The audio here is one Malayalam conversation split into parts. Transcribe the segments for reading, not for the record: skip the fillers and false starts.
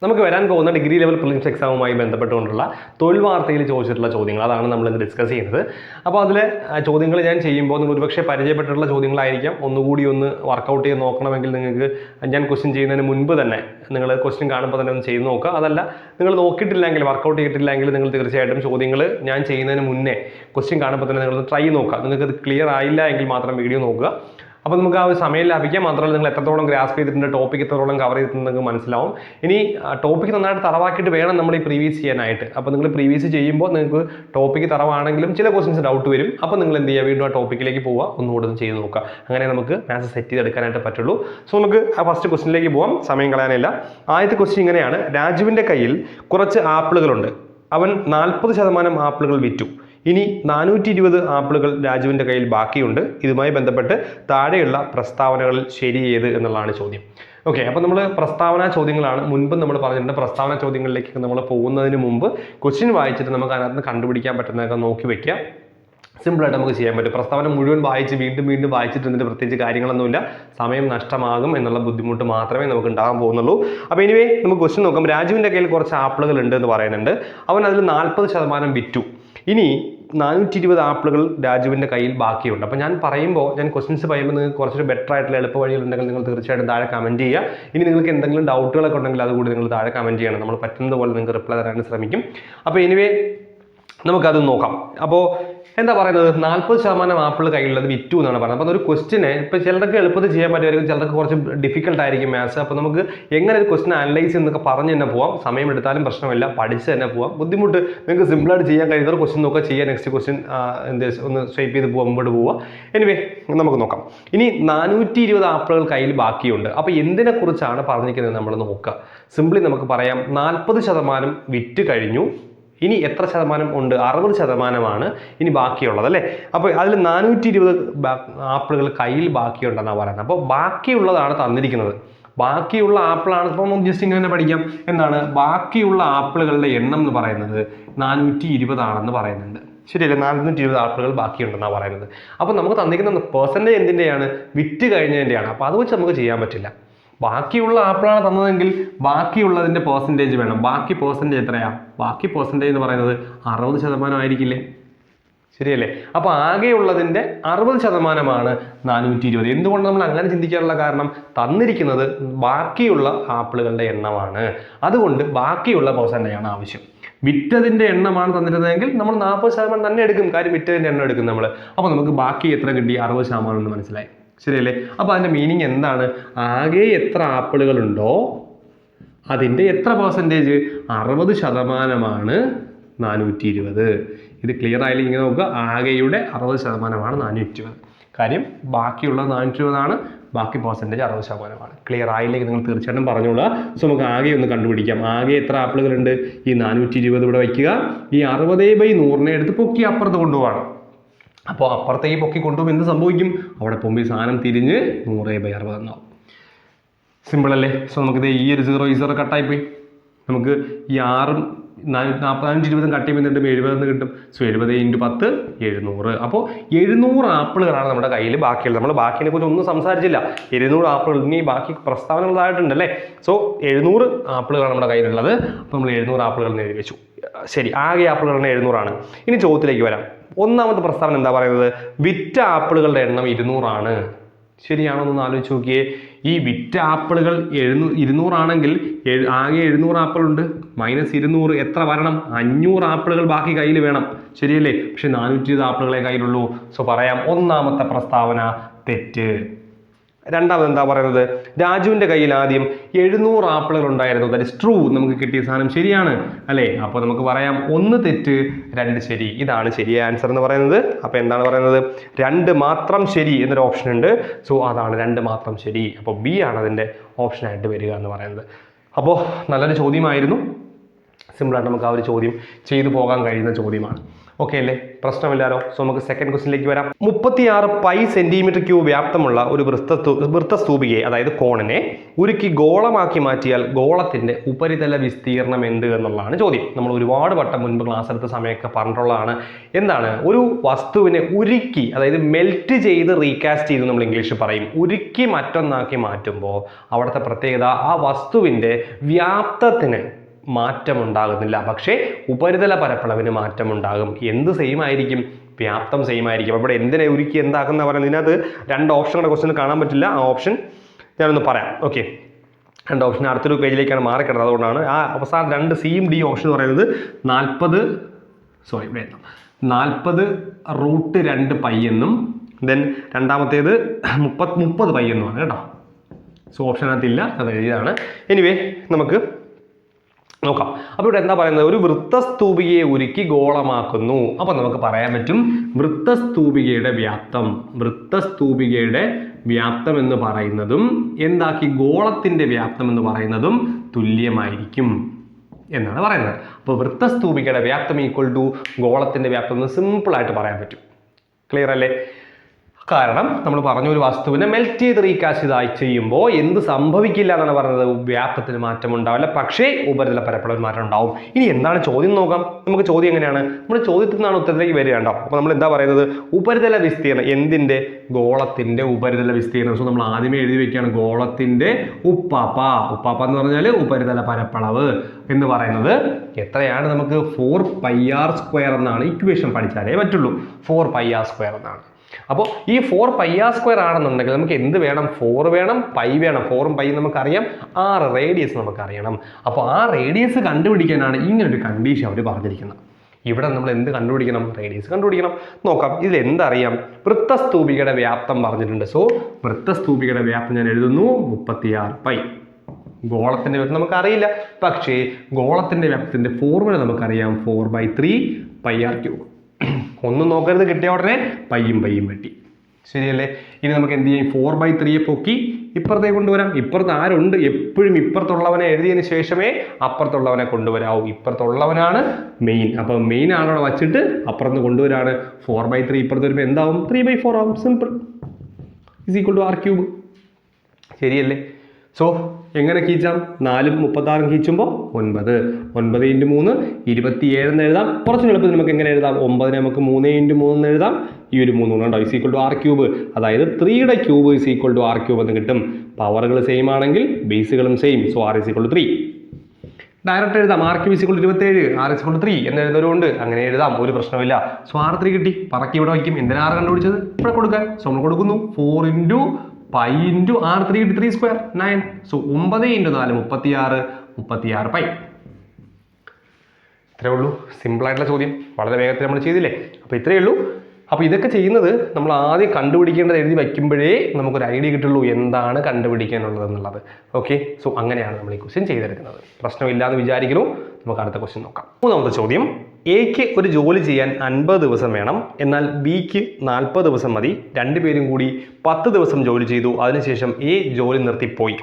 നമുക്ക് വരാൻ പോകുന്ന ഡിഗ്രി ലെവൽ പ്രിലിംസ് എക്സാമുമായി ബന്ധപ്പെട്ടുകൊണ്ടുള്ള തൊഴിൽ വാർത്തയിൽ ചോദിച്ചിട്ടുള്ള ചോദ്യങ്ങൾ അതാണ് നമ്മൾ ഇന്ന് ഡിസ്കസ് ചെയ്യുന്നത്. അപ്പോൾ അതിലെ ചോദ്യങ്ങൾ ഞാൻ ചെയ്യുമ്പോൾ നിങ്ങൾ ഒരുപക്ഷെ പരിചയപ്പെട്ടിട്ടുള്ള ചോദ്യങ്ങളായിരിക്കാം. ഒന്നുകൂടി ഒന്ന് വർക്കൗട്ട് ചെയ്ത് നോക്കണമെങ്കിൽ നിങ്ങൾക്ക് ഞാൻ ക്വസ്റ്റ്യൻ ചെയ്യുന്നതിന് മുൻപ് തന്നെ നിങ്ങൾ ക്വസ്റ്റ്യൻ കാണുമ്പോൾ തന്നെ ഒന്ന് ചെയ്ത് നോക്കുക. അതല്ല നിങ്ങൾ നോക്കിയിട്ടില്ലെങ്കിൽ വർക്കൗട്ട് ചെയ്തിട്ടില്ലെങ്കിൽ നിങ്ങൾ തീർച്ചയായിട്ടും ചോദ്യങ്ങൾ ഞാൻ ചെയ്യുന്നതിന് മുന്നേ ക്വസ്റ്റ്യൻ കാണുമ്പോൾ തന്നെ നിങ്ങൾ ട്രൈ നോക്കുക. നിങ്ങൾക്ക് ഇത് ക്ലിയർ ആയില്ല എങ്കിൽ മാത്രം വീഡിയോ നോക്കുക. അപ്പോൾ നമുക്ക് ആ ഒരു സമയം ലാഭിക്കാം. മാത്രമല്ല നിങ്ങൾ എത്രത്തോളം ഗ്രാസ്പ് ചെയ്തിട്ടുണ്ട്, ടോപ്പിക് എത്രത്തോളം കവർ ചെയ്തിട്ടുണ്ടെങ്കിൽ മനസ്സിലാവും. ഇനി ടോപ്പിക്ക് നന്നായിട്ട് തറവാക്കിയിട്ട് വേണം നമ്മൾ ഈ പ്രീവിയസ് ചെയ്യാനായിട്ട്. അപ്പോൾ നിങ്ങൾ പ്രീവിയസ് ചെയ്യുമ്പോൾ നിങ്ങൾക്ക് ടോപ്പിക്ക് തറവാണെങ്കിലും ചില ക്വസ്റ്റ്യൻസ് ഡൗട്ട് വരും. അപ്പോൾ നിങ്ങൾ എന്ത് ചെയ്യുക, വീണ്ടും ആ ടോപ്പിക്കിലേക്ക് പോവുക, ഒന്നുകൂടെ ചെയ്ത് നോക്കുക. അങ്ങനെ നമുക്ക് മാത്സ് സെറ്റ് ചെയ്തെടുക്കാനായിട്ട് പറ്റുള്ളൂ. സോ നമുക്ക് ആ ഫസ്റ്റ് ക്വസ്റ്റ്യനിലേക്ക് പോകാം, സമയം കളയാനില്ല. ആദ്യത്തെ ക്വസ്റ്റ്യൻ ഇങ്ങനെയാണ്: രാജുവിൻ്റെ കയ്യിൽ കുറച്ച് ആപ്പിളുകളുണ്ട്. അവൻ 40% ആപ്പിളുകൾ വിറ്റു. ഇനി 420 ആപ്പിളുകൾ രാജുവിൻ്റെ കയ്യിൽ ബാക്കിയുണ്ട്. ഇതുമായി ബന്ധപ്പെട്ട് താഴെയുള്ള പ്രസ്താവനകളിൽ ശരി ഏത് എന്നുള്ളതാണ് ചോദ്യം. ഓക്കെ, അപ്പോൾ നമ്മൾ പ്രസ്താവന ചോദ്യങ്ങളാണ് മുൻപ് നമ്മൾ പറഞ്ഞിട്ടുണ്ട്. പ്രസ്താവന ചോദ്യങ്ങളിലേക്ക് നമ്മൾ പോകുന്നതിന് മുമ്പ് ക്വസ്റ്റ്യൻ വായിച്ചിട്ട് നമുക്ക് അതിനകത്ത് കണ്ടുപിടിക്കാൻ പറ്റുന്നതൊക്കെ നോക്കി വെക്കുക. സിമ്പിളായിട്ട് നമുക്ക് ചെയ്യാൻ പറ്റും. പ്രസ്താവന മുഴുവൻ വായിച്ച് വീണ്ടും വായിച്ചിട്ട് പ്രത്യേകിച്ച് കാര്യങ്ങളൊന്നുമില്ല, സമയം നഷ്ടമാകും എന്നുള്ള ബുദ്ധിമുട്ട് മാത്രമേ നമുക്ക് ഉണ്ടാകാൻ പോകുന്നുള്ളൂ. അപ്പോൾ എനിവേ നമുക്ക് ക്വസ്റ്റ്യൻ നോക്കാം. രാജുവിൻ്റെ കയ്യിൽ കുറച്ച് ആപ്പിളുകൾ ഉണ്ട് എന്ന് പറയുന്നുണ്ട്. അവൻ അതിൽ 40% വിറ്റു. ഇനി 420 ആപ്പിളുകൾ രാജുവിൻ്റെ കയ്യിൽ ബാക്കിയുണ്ട്. അപ്പോൾ ഞാൻ ക്വസ്റ്റ്യൻസ് പറയുമ്പോൾ നിങ്ങൾക്ക് കുറച്ചൊരു ബെറ്റർ ആയിട്ടുള്ള എളുപ്പ വഴികളുണ്ടെങ്കിൽ നിങ്ങൾ തീർച്ചയായിട്ടും താഴെ കമൻറ്റ് ചെയ്യുക. ഇനി നിങ്ങൾക്ക് എന്തെങ്കിലും ഡൗട്ടുകളൊക്കെ ഉണ്ടെങ്കിൽ അതുകൂടി നിങ്ങൾ താഴെ കമൻറ്റ് ചെയ്യണം. നമ്മൾ പറ്റുന്നത് പോലെ നിങ്ങൾക്ക് റിപ്ലൈ തരാൻ ശ്രമിക്കും. അപ്പോൾ എനിവേ നമുക്കത് നോക്കാം. അപ്പോൾ എന്താ പറയുന്നത്, 40% ആപ്പിൾ കയ്യിലുള്ളത് വിറ്റു എന്നാണ് പറയുന്നത്. അപ്പോൾ ഒരു ക്വസ്റ്റിനെ ഇപ്പോൾ ചിലർക്ക് എളുപ്പത്തിൽ ചെയ്യാൻ പറ്റുമായിരിക്കും, ചിലർക്ക് കുറച്ച് ഡിഫിക്കൽട്ട് ആയിരിക്കും മാത്സ്. അപ്പോൾ നമുക്ക് എങ്ങനെ ഒരു ക്വസ്റ്റൻ അനലൈസ് എന്നൊക്കെ പറഞ്ഞ് തന്നെ പോവാം. സമയം എടുത്താലും പ്രശ്നമില്ല, പഠിച്ച് തന്നെ പോവാം. ബുദ്ധിമുട്ട് നിങ്ങൾക്ക് സിമ്പിളായിട്ട് ചെയ്യാൻ കഴിയുന്ന ഒരു ക്വസ്റ്റൻ നോക്കുക, ചെയ്യുക. നെക്സ്റ്റ് ക്വസ്റ്റൻ ഒന്ന് സ്വൈപ്പ് ചെയ്ത് മുമ്പോട്ട് പോവുക. എനിവേ നമുക്ക് നോക്കാം. ഇനി 420 ആപ്പിളുകൾ കയ്യിൽ ബാക്കിയുണ്ട്. അപ്പോൾ എന്തിനെക്കുറിച്ചാണ് പറഞ്ഞിരിക്കുന്നത് നമ്മൾ നോക്കുക. സിംപ്ലി നമുക്ക് പറയാം 40% വിറ്റ് കഴിഞ്ഞു. ഇനി എത്ര ശതമാനം ഉണ്ട്? 60% ഇനി ബാക്കിയുള്ളത്, അല്ലേ? അപ്പോൾ അതിൽ 420 ആപ്പിളുകൾ കയ്യിൽ ബാക്കിയുണ്ടെന്നാണ് പറയുന്നത്. അപ്പോൾ ബാക്കിയുള്ളതാണ് തന്നിരിക്കുന്നത്. ബാക്കിയുള്ള ആപ്പിളാണ്. ഇപ്പോൾ നമുക്ക് ജസ്റ്റ് ഇങ്ങനെ പഠിക്കാം. എന്താണ് ബാക്കിയുള്ള ആപ്പിളുകളുടെ എണ്ണം എന്ന് പറയുന്നത്? 420 ആണെന്ന് പറയുന്നുണ്ട്. ശരിയല്ലേ? 420 ആപ്പിളുകൾ ബാക്കിയുണ്ടെന്നാണ് പറയുന്നത്. അപ്പോൾ നമുക്ക് തന്നിരിക്കുന്ന പെർസെൻറ്റേജ് എന്തിൻ്റെയാണ്? വിറ്റ് കഴിഞ്ഞതിൻ്റെയാണ്. അപ്പോൾ അത് വെച്ച് നമുക്ക് ചെയ്യാൻ പറ്റില്ല. ബാക്കിയുള്ള ആപ്പിളാണ് തന്നതെങ്കിൽ ബാക്കിയുള്ളതിൻ്റെ പെർസെൻറ്റേജ് വേണം. ബാക്കി പെർസെൻറ്റേജ് എത്രയാണ്? ബാക്കി പെർസെൻറ്റേജ് എന്ന് പറയുന്നത് 60% ആയിരിക്കില്ലേ? ശരിയല്ലേ? അപ്പോൾ ആകെയുള്ളതിൻ്റെ 60% 420. എന്തുകൊണ്ട് നമ്മൾ അങ്ങനെ ചിന്തിക്കാനുള്ള കാരണം, തന്നിരിക്കുന്നത് ബാക്കിയുള്ള ആപ്പിളുകളുടെ എണ്ണമാണ്. അതുകൊണ്ട് ബാക്കിയുള്ള പെർസെൻറ്റേജാണ് ആവശ്യം. വിറ്റതിൻ്റെ എണ്ണമാണ് തന്നിരുന്നതെങ്കിൽ നമ്മൾ 40% തന്നെ എടുക്കും. കാര്യം വിറ്റതിൻ്റെ എണ്ണം എടുക്കും നമ്മൾ. അപ്പോൾ നമുക്ക് ബാക്കി എത്ര കിട്ടി? 60% എന്ന് മനസ്സിലായി. ശരിയല്ലേ? അപ്പോൾ അതിൻ്റെ മീനിങ് എന്താണ്? ആകെ എത്ര ആപ്പിളുകളുണ്ടോ അതിൻ്റെ എത്ര പെർസെൻറ്റേജ്? 60% 420. ഇത് ക്ലിയർ ആയില്ല? ഇങ്ങനെ നോക്കുക. ആകെയുടെ 60% 420. കാര്യം ബാക്കിയുള്ള 420 ബാക്കി പെർസെൻറ്റേജ് 60%. ക്ലിയർ ആയില്ലെങ്കിൽ നിങ്ങൾ തീർച്ചയായിട്ടും പറഞ്ഞോളൂ. സോ നമുക്ക് ആകെ ഒന്ന് കണ്ടുപിടിക്കാം. ആകെ എത്ര ആപ്പിളുകളുണ്ട്? ഈ 420 ഇവിടെ വയ്ക്കുക. ഈ 60/100 എടുത്ത് പൊക്കി അപ്പുറത്ത് കൊണ്ടുപോകണം. അപ്പോൾ അപ്പുറത്തേക്ക് പൊക്കി കൊണ്ടുപോകുമ്പോൾ എന്ത് സംഭവിക്കും? അവിടെ പോകുമ്പോൾ ഈ സാധനം തിരിഞ്ഞ് 100/60 എന്നാവും. സിമ്പിൾ അല്ലേ? സോ നമുക്കിത് ഈ ഒരു 0 കട്ടായിപ്പോയി. നമുക്ക് ഈ 6ഉം 420 കട്ട് ചെയ്യുമ്പോൾ 70 കിട്ടും. സോ 70 × 10 700. അപ്പോൾ 700 ആപ്പിളുകളാണ് നമ്മുടെ കയ്യിൽ ബാക്കിയുള്ളത്. നമ്മൾ ബാക്കിനെ കുറിച്ച് ഒന്നും സംസാരിച്ചില്ല. 700 ആപ്പിളുകൾ. ഇനി ബാക്കി പ്രസ്താവനകളായിട്ടുണ്ടല്ലേ? സോ 700 ആപ്പിളുകളാണ് നമ്മുടെ കയ്യിലുള്ളത്. അപ്പോൾ നമ്മൾ 700 ആപ്പിളുകൾ എഴുതി വെച്ചു. ശരി, ആകെ ആപ്പിളുകളുടെ 700 ആണ്. ഇനി ചോദ്യത്തിലേക്ക് വരാം. ഒന്നാമത്തെ പ്രസ്താവന എന്താ പറയുന്നത്? വിറ്റ ആപ്പിളുകളുടെ എണ്ണം 200 ശരിയാണോ എന്ന് ആലോചിച്ച് നോക്കിയേ. ഈ വിറ്റ ആപ്പിളുകൾ 200 ആണെങ്കിൽ ആകെ 700 ആപ്പിളുണ്ട്. -200 എത്ര വരണം? 500 ആപ്പിളുകൾ ബാക്കി കയ്യിൽ വേണം. ശരിയല്ലേ? പക്ഷെ 420 ആപ്പിളുകളെ കയ്യിലുള്ളൂ. സോ പറയാം, ഒന്നാമത്തെ പ്രസ്താവന തെറ്റ്. രണ്ടാമത് എന്താ പറയുന്നത്? രാജുവിൻ്റെ കയ്യിൽ ആദ്യം 700 ആപ്പിളുകൾ ഉണ്ടായിരുന്നു. That is true. നമുക്ക് കിട്ടിയ സാധനം ശരിയാണ്, അല്ലേ? അപ്പോൾ നമുക്ക് പറയാം 1 തെറ്റ് 2 ശരി. ഇതാണ് ശരിയായ ആൻസർ എന്ന് പറയുന്നത്. അപ്പോൾ എന്താണ് പറയുന്നത്? 2 മാത്രം ശരി എന്നൊരു ഓപ്ഷൻ ഉണ്ട്. സോ അതാണ് 2 മാത്രം ശരി. അപ്പോൾ ബി ആണ് അതിൻ്റെ ഓപ്ഷനായിട്ട് വരിക എന്ന് പറയുന്നത്. അപ്പോൾ നല്ലൊരു ചോദ്യമായിരുന്നു. സിമ്പിളായിട്ട് നമുക്ക് ആ ഒരു ചോദ്യം ചെയ്തു പോകാൻ കഴിയുന്ന ചോദ്യമാണ്. ഓക്കെ അല്ലേ, പ്രശ്നമില്ലാലോ. സോ നമുക്ക് സെക്കൻഡ് ക്വസ്റ്റിനിലേക്ക് വരാം. 36 പൈ സെന്റിമീറ്റർ ക്യൂബ് വ്യാപ്തമുള്ള ഒരു വൃത്തസ്തൂപികയെ അതായത് കോണിനെ ഉരുക്കി ഗോളമാക്കി മാറ്റിയാൽ ഗോളത്തിന്റെ ഉപരിതല വിസ്തീർണം എന്ത് എന്നുള്ളതാണ് ചോദ്യം. നമ്മൾ ഒരുപാട് വട്ടം മുൻപ് ക്ലാസ് എടുത്ത സമയമൊക്കെ പറഞ്ഞിട്ടുള്ളതാണ്. എന്താണ്, ഒരു വസ്തുവിനെ ഉരുക്കി, അതായത് മെൽറ്റ് ചെയ്ത് റീകാസ്റ്റ് ചെയ്ത് നമ്മൾ ഇംഗ്ലീഷിൽ പറയും. ഉരുക്കി മറ്റൊന്നാക്കി മാറ്റുമ്പോൾ അവിടുത്തെ പ്രത്യേകത ആ വസ്തുവിൻ്റെ വ്യാപ്തത്തിന് മാറ്റമുണ്ടാകുന്നില്ല, പക്ഷേ ഉപരിതല പരപ്പളവിന് മാറ്റമുണ്ടാകും. എന്ത് സെയിം ആയിരിക്കും? വ്യാപ്തം സെയിം ആയിരിക്കും. അപ്പോൾ ഇവിടെ എന്തിനെ ഉരുക്കി എന്താക്കുന്ന പറയുന്നത്, ഇതിനകത്ത് 2 ഓപ്ഷനുകളുടെ ക്വസ്റ്റ്യൻ കാണാൻ പറ്റില്ല. ആ ഓപ്ഷൻ ഞാനൊന്ന് പറയാം. ഓക്കെ, 2 ഓപ്ഷൻ അടുത്തൊരു പേജിലേക്കാണ് മാറിക്കിടന്നത്. അതുകൊണ്ടാണ് ആ അവസാനം 2 സിയും ഡി ഓപ്ഷൻ എന്ന് പറയുന്നത് 40√2 പൈ എന്നും ദെൻ രണ്ടാമത്തേത് 30 പൈ എന്നുമാണ് കേട്ടോ. സോ ഓപ്ഷനകത്തില്ല, അത് എഴുതിയതാണ്. എനിവേ നമുക്ക് നോക്കാം. അപ്പോൾ ഇവിടെ എന്താ പറയുന്നത്, ഒരു വൃത്തസ്തൂപികയെ ഉരുക്കി ഗോളമാക്കുന്നു. അപ്പോൾ നമുക്ക് പറയാൻ പറ്റും വൃത്തസ്തൂപികയുടെ വ്യാപ്തം എന്ന് പറയുന്നതും എന്താക്കി ഗോളത്തിന്റെ വ്യാപ്തം എന്ന് പറയുന്നതും തുല്യമായിരിക്കും എന്നാണ് പറയുന്നത്. അപ്പോൾ വൃത്തസ്തൂപികയുടെ വ്യാപ്തം ഈക്വൽ ടു ഗോളത്തിന്റെ വ്യാപ്തം എന്ന് സിമ്പിളായിട്ട് പറയാൻ പറ്റും. ക്ലിയർ അല്ലേ? കാരണം നമ്മൾ പറഞ്ഞ ഒരു വസ്തുവിനെ മെൽറ്റ് ചെയ്ത് റീകാസ്റ്റ് ചെയ്യുമ്പോൾ എന്ത് സംഭവിക്കില്ല എന്നാണ് പറയുന്നത്, വ്യാപ്തത്തിന് മാറ്റം ഉണ്ടാവില്ല, പക്ഷേ ഉപരിതല പരപ്പളവിൽ മാറ്റം ഉണ്ടാവും. ഇനി എന്താണ് ചോദ്യം നോക്കാം. നമുക്ക് ചോദ്യം എങ്ങനെയാണ്, നമ്മൾ ചോദ്യത്തിൽ നിന്നാണ് ഉത്തരത്തിലേക്ക് വരികയുണ്ടോ. അപ്പോൾ നമ്മൾ എന്താ പറയുന്നത്, ഉപരിതല വിസ്തീർണം എന്തിൻ്റെ, ഗോളത്തിൻ്റെ ഉപരിതല വിസ്തീർണം. സോ നമ്മൾ ആദ്യമേ എഴുതി വെക്കുകയാണ് ഗോളത്തിൻ്റെ ഉപ്പാപ്പ എന്ന് പറഞ്ഞാൽ ഉപരിതല പരപ്പളവ് എന്ന് പറയുന്നത് എത്രയാണ്, നമുക്ക് 4πr² എന്നാണ്. ഇക്വേഷൻ പഠിച്ചാലേ പറ്റുള്ളൂ. 4πr² എന്നാണ്. അപ്പോൾ ഈ 4πr² ആണെന്നുണ്ടെങ്കിൽ നമുക്ക് എന്ത് വേണം, 4 വേണം, പൈ വേണം. 4ഉം പൈയും നമുക്കറിയാം, 6 റേഡിയസ് നമുക്കറിയണം. അപ്പോൾ ആ റേഡിയസ് കണ്ടുപിടിക്കാനാണ് ഇങ്ങനൊരു കണ്ടീഷൻ അവർ പറഞ്ഞിരിക്കുന്നത്. ഇവിടെ നമ്മൾ എന്ത് കണ്ടുപിടിക്കണം, റേഡിയസ് കണ്ടുപിടിക്കണം. നോക്കാം, ഇതിൽ എന്തറിയാം, വൃത്തസ്തൂപികയുടെ വ്യാപ്തം പറഞ്ഞിട്ടുണ്ട്. സോ വൃത്തസ്തൂപികയുടെ വ്യാപ്തം ഞാൻ എഴുതുന്നു 36 പൈ. ഗോളത്തിൻ്റെ വ്യാപ്തം നമുക്കറിയില്ല, പക്ഷേ ഗോളത്തിൻ്റെ വ്യാപ്തത്തിൻ്റെ ഫോർമുല നമുക്കറിയാം, 4/3πr³. ഒന്നും നോക്കരുത്, കിട്ടിയ ഉടനെ പയ്യും വെട്ടി. ശരിയല്ലേ? ഇനി നമുക്ക് എന്ത് ചെയ്യും, 4/3 പൊക്കി ഇപ്പുറത്തേക്ക് കൊണ്ടുവരാം. ഇപ്പുറത്ത് ആരുണ്ട്, എപ്പോഴും ഇപ്പുറത്തുള്ളവനെ എഴുതിയതിന് ശേഷമേ അപ്പുറത്തുള്ളവനെ കൊണ്ടുവരാവൂ. ഇപ്പുറത്തുള്ളവനാണ് മെയിൻ. അപ്പോൾ മെയിൻ ആളോടെ വച്ചിട്ട് അപ്പുറത്ത് കൊണ്ടുവരാണ്. 4/3 ഇപ്പുറത്ത് വരുമ്പോൾ എന്താവും, 3/4 ആവും. സിമ്പിൾ. = r³. ശരിയല്ലേ? സോ എങ്ങനെ കീച്ചാം, 4ഉം 36ഉം കീച്ചുമ്പോൾ 9. 9 × 3 27 എന്ന് എഴുതാം. കുറച്ച് എളുപ്പത്തിൽ നമുക്ക് എങ്ങനെ എഴുതാം, 9 നമുക്ക് 3 × 3 എന്ന് എഴുതാം. ഈ ഒരു 3 ഉണ്ടോ, = r³. അതായത് 3യുടെ ക്യൂബ് = r³ എന്ന് കിട്ടും. പവറുകൾ സെയിം ആണെങ്കിൽ ബേസുകളും സെയിം. So r = 3. ഡയറക്റ്റ് എഴുതാം, r³ = 27, r = 3 എന്ന് എഴുതുന്നവരുണ്ട്. അങ്ങനെ എഴുതാം, ഒരു പ്രശ്നമില്ല. സോ r3 കിട്ടി. പറക്കി ഇവിടെ വയ്ക്കും. എന്തിനാ r കണ്ടുപിടിച്ചത്, ഇവിടെ കൊടുക്കാൻ. സോ നമ്മൾ കൊടുക്കുന്നു 4 × π × r3 × 3² 9. So 9 × 4 36 pi. ഇത്രയേ ഉള്ളൂ. സിമ്പിളായിട്ടുള്ള ചോദ്യം, വളരെ വേഗത്തിൽ നമ്മൾ ചെയ്തില്ലേ. അപ്പോൾ ഇത്രയേ ഉള്ളൂ. അപ്പോൾ ഇതൊക്കെ ചെയ്യുന്നത് നമ്മൾ ആദ്യം കണ്ടുപിടിക്കേണ്ടത് എഴുതി വയ്ക്കുമ്പോഴേ നമുക്കൊരു ഐഡിയ കിട്ടുള്ളൂ എന്താണ് കണ്ടുപിടിക്കാനുള്ളത് എന്നുള്ളത്. ഓക്കെ, സോ അങ്ങനെയാണ് നമ്മൾ ഈ ക്വസ്റ്റ്യൻ ചെയ്തെടുക്കുന്നത്. പ്രശ്നമില്ലാന്ന് വിചാരിക്കുന്നു. നമുക്ക് അടുത്ത ക്വസ്റ്റ്യൻ നോക്കാം. 3ാമത്തെ ചോദ്യം, എക്ക് ഒരു ജോലി ചെയ്യാൻ 50 ദിവസം വേണം, എന്നാൽ ബിക്ക് 40 ദിവസം മതി. രണ്ടുപേരും കൂടി 10 ദിവസം ജോലി ചെയ്തു. അതിനുശേഷം എ ജോലി നിർത്തിപ്പോയി.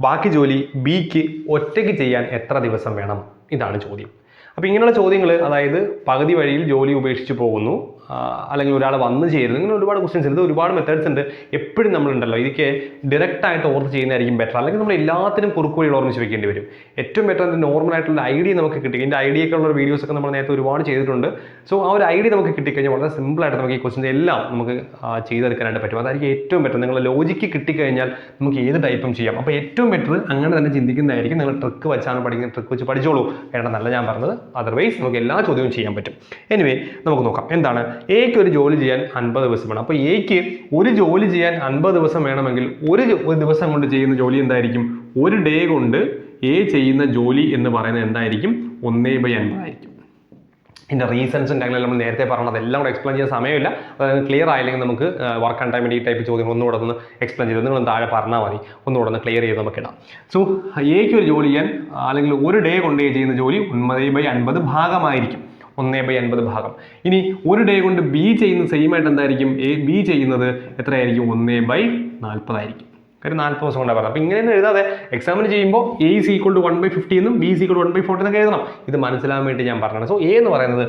ബാക്കി ജോലി ബിക്ക് ഒറ്റയ്ക്ക് ചെയ്യാൻ എത്ര ദിവസം വേണം? ഇതാണ് ചോദ്യം. അപ്പോൾ ഇങ്ങനെയുള്ള ചോദ്യങ്ങൾ, അതായത് പകുതി വഴിയിൽ ജോലി ഉപേക്ഷിച്ച് പോകുന്നു, അല്ലെങ്കിൽ ഒരാൾ വന്ന് ചേരുന്നു, ഇങ്ങനെ ഒരുപാട് ക്വസ്റ്റ്യൻസ് ഉണ്ട്. ഒരുപാട് മെത്തേഡ്സ് ഉണ്ട്. എപ്പോഴും നമ്മളുണ്ടല്ലോ ഇതൊക്കെ ഡയറക്റ്റ് ആയിട്ട് ഓർത്ത് ചെയ്യുന്നതായിരിക്കും ബെറ്റർ. അല്ലെങ്കിൽ നമ്മൾ എല്ലാത്തിനും കുറുക്ക് വഴി ഓർമ്മിച്ച് വെക്കേണ്ടി വരും. ഏറ്റവും ബെറ്റർ നോർമൽ ആയിട്ടുള്ള ഐഡിയ നമുക്ക് കിട്ടി. ഇതിൻ്റെ ഐഡിയ ഉള്ള വീഡിയോസ് ഒക്കെ നമ്മൾ നേരത്തെ ഒരുപാട് ചെയ്തിട്ടുണ്ട്. സോ ആ ഒരു ഐഡിയ നമുക്ക് കിട്ടിക്കഴിഞ്ഞാൽ വളരെ സിമ്പിളായിട്ട് നമുക്ക് ഈ ക്വസ്റ്റ്യൻസ് എല്ലാം നമുക്ക് ചെയ്തെടുക്കാനായിട്ട് പറ്റും. അതായിരിക്കും ഏറ്റവും ബെറ്റർ. നിങ്ങളുടെ ലോജിക്ക് കിട്ടിക്കഴിഞ്ഞാൽ നമുക്ക് ഏത് ടൈപ്പും ചെയ്യാം. അപ്പോൾ ഏറ്റവും ബെറ്റർ അങ്ങനെ തന്നെ ചിന്തിക്കുന്നതായിരിക്കും. നിങ്ങൾ ട്രിക്ക് വെച്ചാണ് പഠിക്കുന്നത്, ട്രിക്ക് വെച്ച് പഠിച്ചോളൂ. വേണമെന്നല്ല ഞാൻ പറഞ്ഞത്. അതർവൈസ് നമുക്ക് എല്ലാ ചോദ്യവും ചെയ്യാൻ പറ്റും. എനിവേ നമുക്ക് നോക്കാം. എന്താണ്, എക്ക് ഒരു ജോലി ചെയ്യാൻ 50 ദിവസം വേണം. അപ്പോൾ എക്ക് ഒരു ജോലി ചെയ്യാൻ 50 ദിവസം വേണമെങ്കിൽ ഒരു ദിവസം കൊണ്ട് ചെയ്യുന്ന ജോലി എന്തായിരിക്കും, ഒരു ഡേ കൊണ്ട് എ ചെയ്യുന്ന ജോലി എന്ന് പറയുന്നത് എന്തായിരിക്കും, 1/50 ആയിരിക്കും. ഇതിൻ്റെ റീസൺസും കാര്യങ്ങളും നമ്മൾ നേരത്തെ പറഞ്ഞത് എല്ലാം കൂടെ എക്സ്പ്ലെയിൻ ചെയ്യാൻ സമയമില്ല. അതായത് ക്ലിയർ ആയില്ലെങ്കിൽ നമുക്ക് വർക്ക് ആൻഡ് ടൈമിൻ്റെ ഈ ടൈപ്പ് ചോദ്യങ്ങൾ ഒന്നുകൂടെ ഒന്ന് എക്സ്പ്ലെയിൻ ചെയ്ത് നിങ്ങൾ താഴെ പറഞ്ഞാൽ മതി. ഒന്നുകൂടെ ഒന്ന് ക്ലിയർ ചെയ്ത് നമുക്ക് ഇടാം. സോ എക്ക് ഒരു ജോലി ചെയ്യാൻ അല്ലെങ്കിൽ ഒരു ഡേ കൊണ്ട് എ ചെയ്യുന്ന ജോലി 9/50 ഭാഗമായിരിക്കും. 1/50 ഭാഗം. ഇനി ഒരു ഡേ കൊണ്ട് ബി ചെയ്യുന്നത് സെയിം ആയിട്ട് എന്തായിരിക്കും, ബി ചെയ്യുന്നത് എത്രയായിരിക്കും, 1/40 ആയിരിക്കും. കാര്യം 40 ദിവസം കൊണ്ടാണ് പറയുന്നത്. അപ്പോൾ ഇങ്ങനെ എഴുതാതെ എക്സാമിന് ചെയ്യുമ്പോൾ A is equal to 1/50 എന്നും B is equal to 1/40 എന്നൊക്കെ എഴുതണം. ഇത് മനസ്സിലാകാൻ വേണ്ടി ഞാൻ പറഞ്ഞതാണ്. സോ A എന്ന് പറയുന്നത്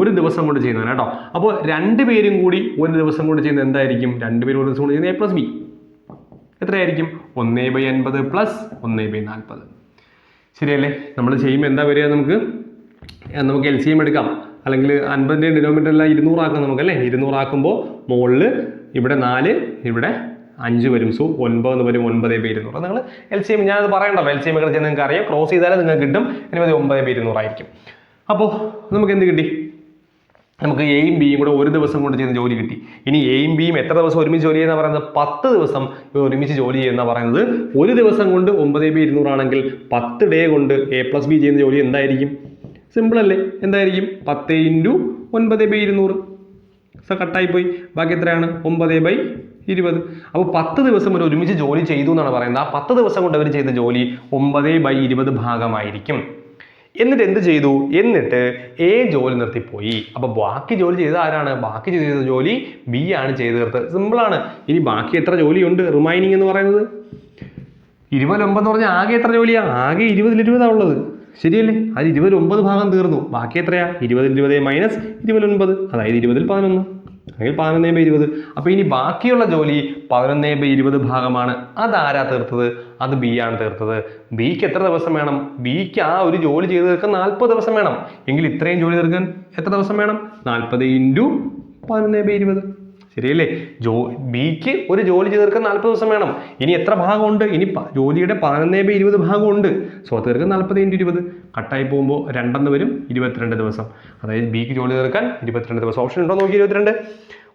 ഒരു ദിവസം കൊണ്ട് ചെയ്യുന്നതാണ് കേട്ടോ. അപ്പോൾ രണ്ടുപേരും കൂടി ഒരു ദിവസം കൊണ്ട് ചെയ്യുന്നത് എന്തായിരിക്കും? രണ്ടുപേരും ഒരു ദിവസം കൊണ്ട് ചെയ്യുന്നത് A + B എത്രയായിരിക്കും? 1/50 + 1/40. ശരിയല്ലേ? നമ്മൾ ചെയ്യുമ്പോൾ എന്താ വരിക? നമുക്ക് LCM എടുക്കാം, അല്ലെങ്കിൽ 50ൻ്റെ ഡിനോമിനേറ്റർ എല്ലാം 200 ആക്കാം നമുക്ക് അല്ലേ. 200 ആക്കുമ്പോൾ മുകളിൽ ഇവിടെ 4 ഇവിടെ 5 വരും. സോ 9 എന്ന് വരും. 9/200. നിങ്ങൾ LCM ഞാനത് പറയണ്ടല്ലോ, LCM ഒക്കെ ചെയ്യുന്നത് നിങ്ങൾക്ക് അറിയാം. ക്രോസ് ചെയ്താലേ നിങ്ങൾക്ക് കിട്ടും. ഇനി 9/200 ആയിരിക്കും. അപ്പോൾ നമുക്ക് എന്ത് കിട്ടി? നമുക്ക് എയും ബിയും കൂടെ ഒരു ദിവസം കൊണ്ട് ചെയ്യുന്ന ജോലി കിട്ടി. ഇനി എയും ബിയും എത്ര ദിവസം ഒരുമിച്ച് ജോലി ചെയ്യുന്ന പറയുന്നത്? 10 ദിവസം ഒരുമിച്ച് ജോലി ചെയ്യുന്ന പറയുന്നത്. ഒരു ദിവസം കൊണ്ട് 9/200 ആണെങ്കിൽ 10 ഡേ കൊണ്ട് A + B ചെയ്യുന്ന ജോലി എന്തായിരിക്കും? സിമ്പിൾ അല്ലേ? എന്തായിരിക്കും? 10 × 9/200. സോ കട്ടായിപ്പോയി. ബാക്കി എത്രയാണ്? 9/20. അപ്പോൾ 10 ദിവസം ഒരു ഒരുമിച്ച് ജോലി ചെയ്തു എന്നാണ് പറയുന്നത്. ആ 10 ദിവസം കൊണ്ട് അവർ ചെയ്ത ജോലി 9/20 ഭാഗമായിരിക്കും. എന്നിട്ട് എന്ത് ചെയ്തു? എന്നിട്ട് A ജോലി നിർത്തിപ്പോയി. അപ്പോൾ ബാക്കി ജോലി ചെയ്ത ആരാണ്? ബാക്കി ചെയ്ത ജോലി B ആണ് ചെയ്ത് തീർത്തത്. സിമ്പിളാണ്. ഇനി ബാക്കി എത്ര ജോലിയുണ്ട് റിമൈനിങ് എന്ന് പറയുന്നത്? 29 എന്ന് പറഞ്ഞാൽ ആകെ എത്ര ജോലിയാണ്? ആകെ 20 ഉള്ളത്. ശരിയല്ലേ? അത് 29 ഭാഗം തീർന്നു. ബാക്കി എത്രയാ? 20 - 29, അതായത് 20 ൽ 11 അല്ലെങ്കിൽ 11/20. അപ്പോൾ ഇനി ബാക്കിയുള്ള ജോലി 11/20 ഭാഗമാണ്. അതാരാ തീർത്തത്? അത് B ആണ് തീർത്തത്. Bക്ക് എത്ര ദിവസം വേണം? Bക്ക് ആ ഒരു ജോലി ചെയ്ത് തീർക്കാൻ 40 ദിവസം വേണം. എങ്കിൽ ഇത്രയും ജോലി തീർക്കാൻ എത്ര ദിവസം വേണം? 40 × 11/20. ശരിയല്ലേ? Bക്ക് ഒരു ജോലി ചെയ്ത് തീർക്കാൻ 40 ദിവസം വേണം. ഇനി എത്ര ഭാഗമുണ്ട്? ഇനി ജോലിയുടെ 11/20 ഭാഗമുണ്ട്. സോ തീർക്കാൻ 40 × 20. കട്ടായി പോകുമ്പോൾ 2 വരും. 22 ദിവസം. അതായത് Bക്ക് ജോലി തീർക്കാൻ 22 ദിവസം. ഓപ്ഷൻ ഉണ്ടോ നോക്കി? 22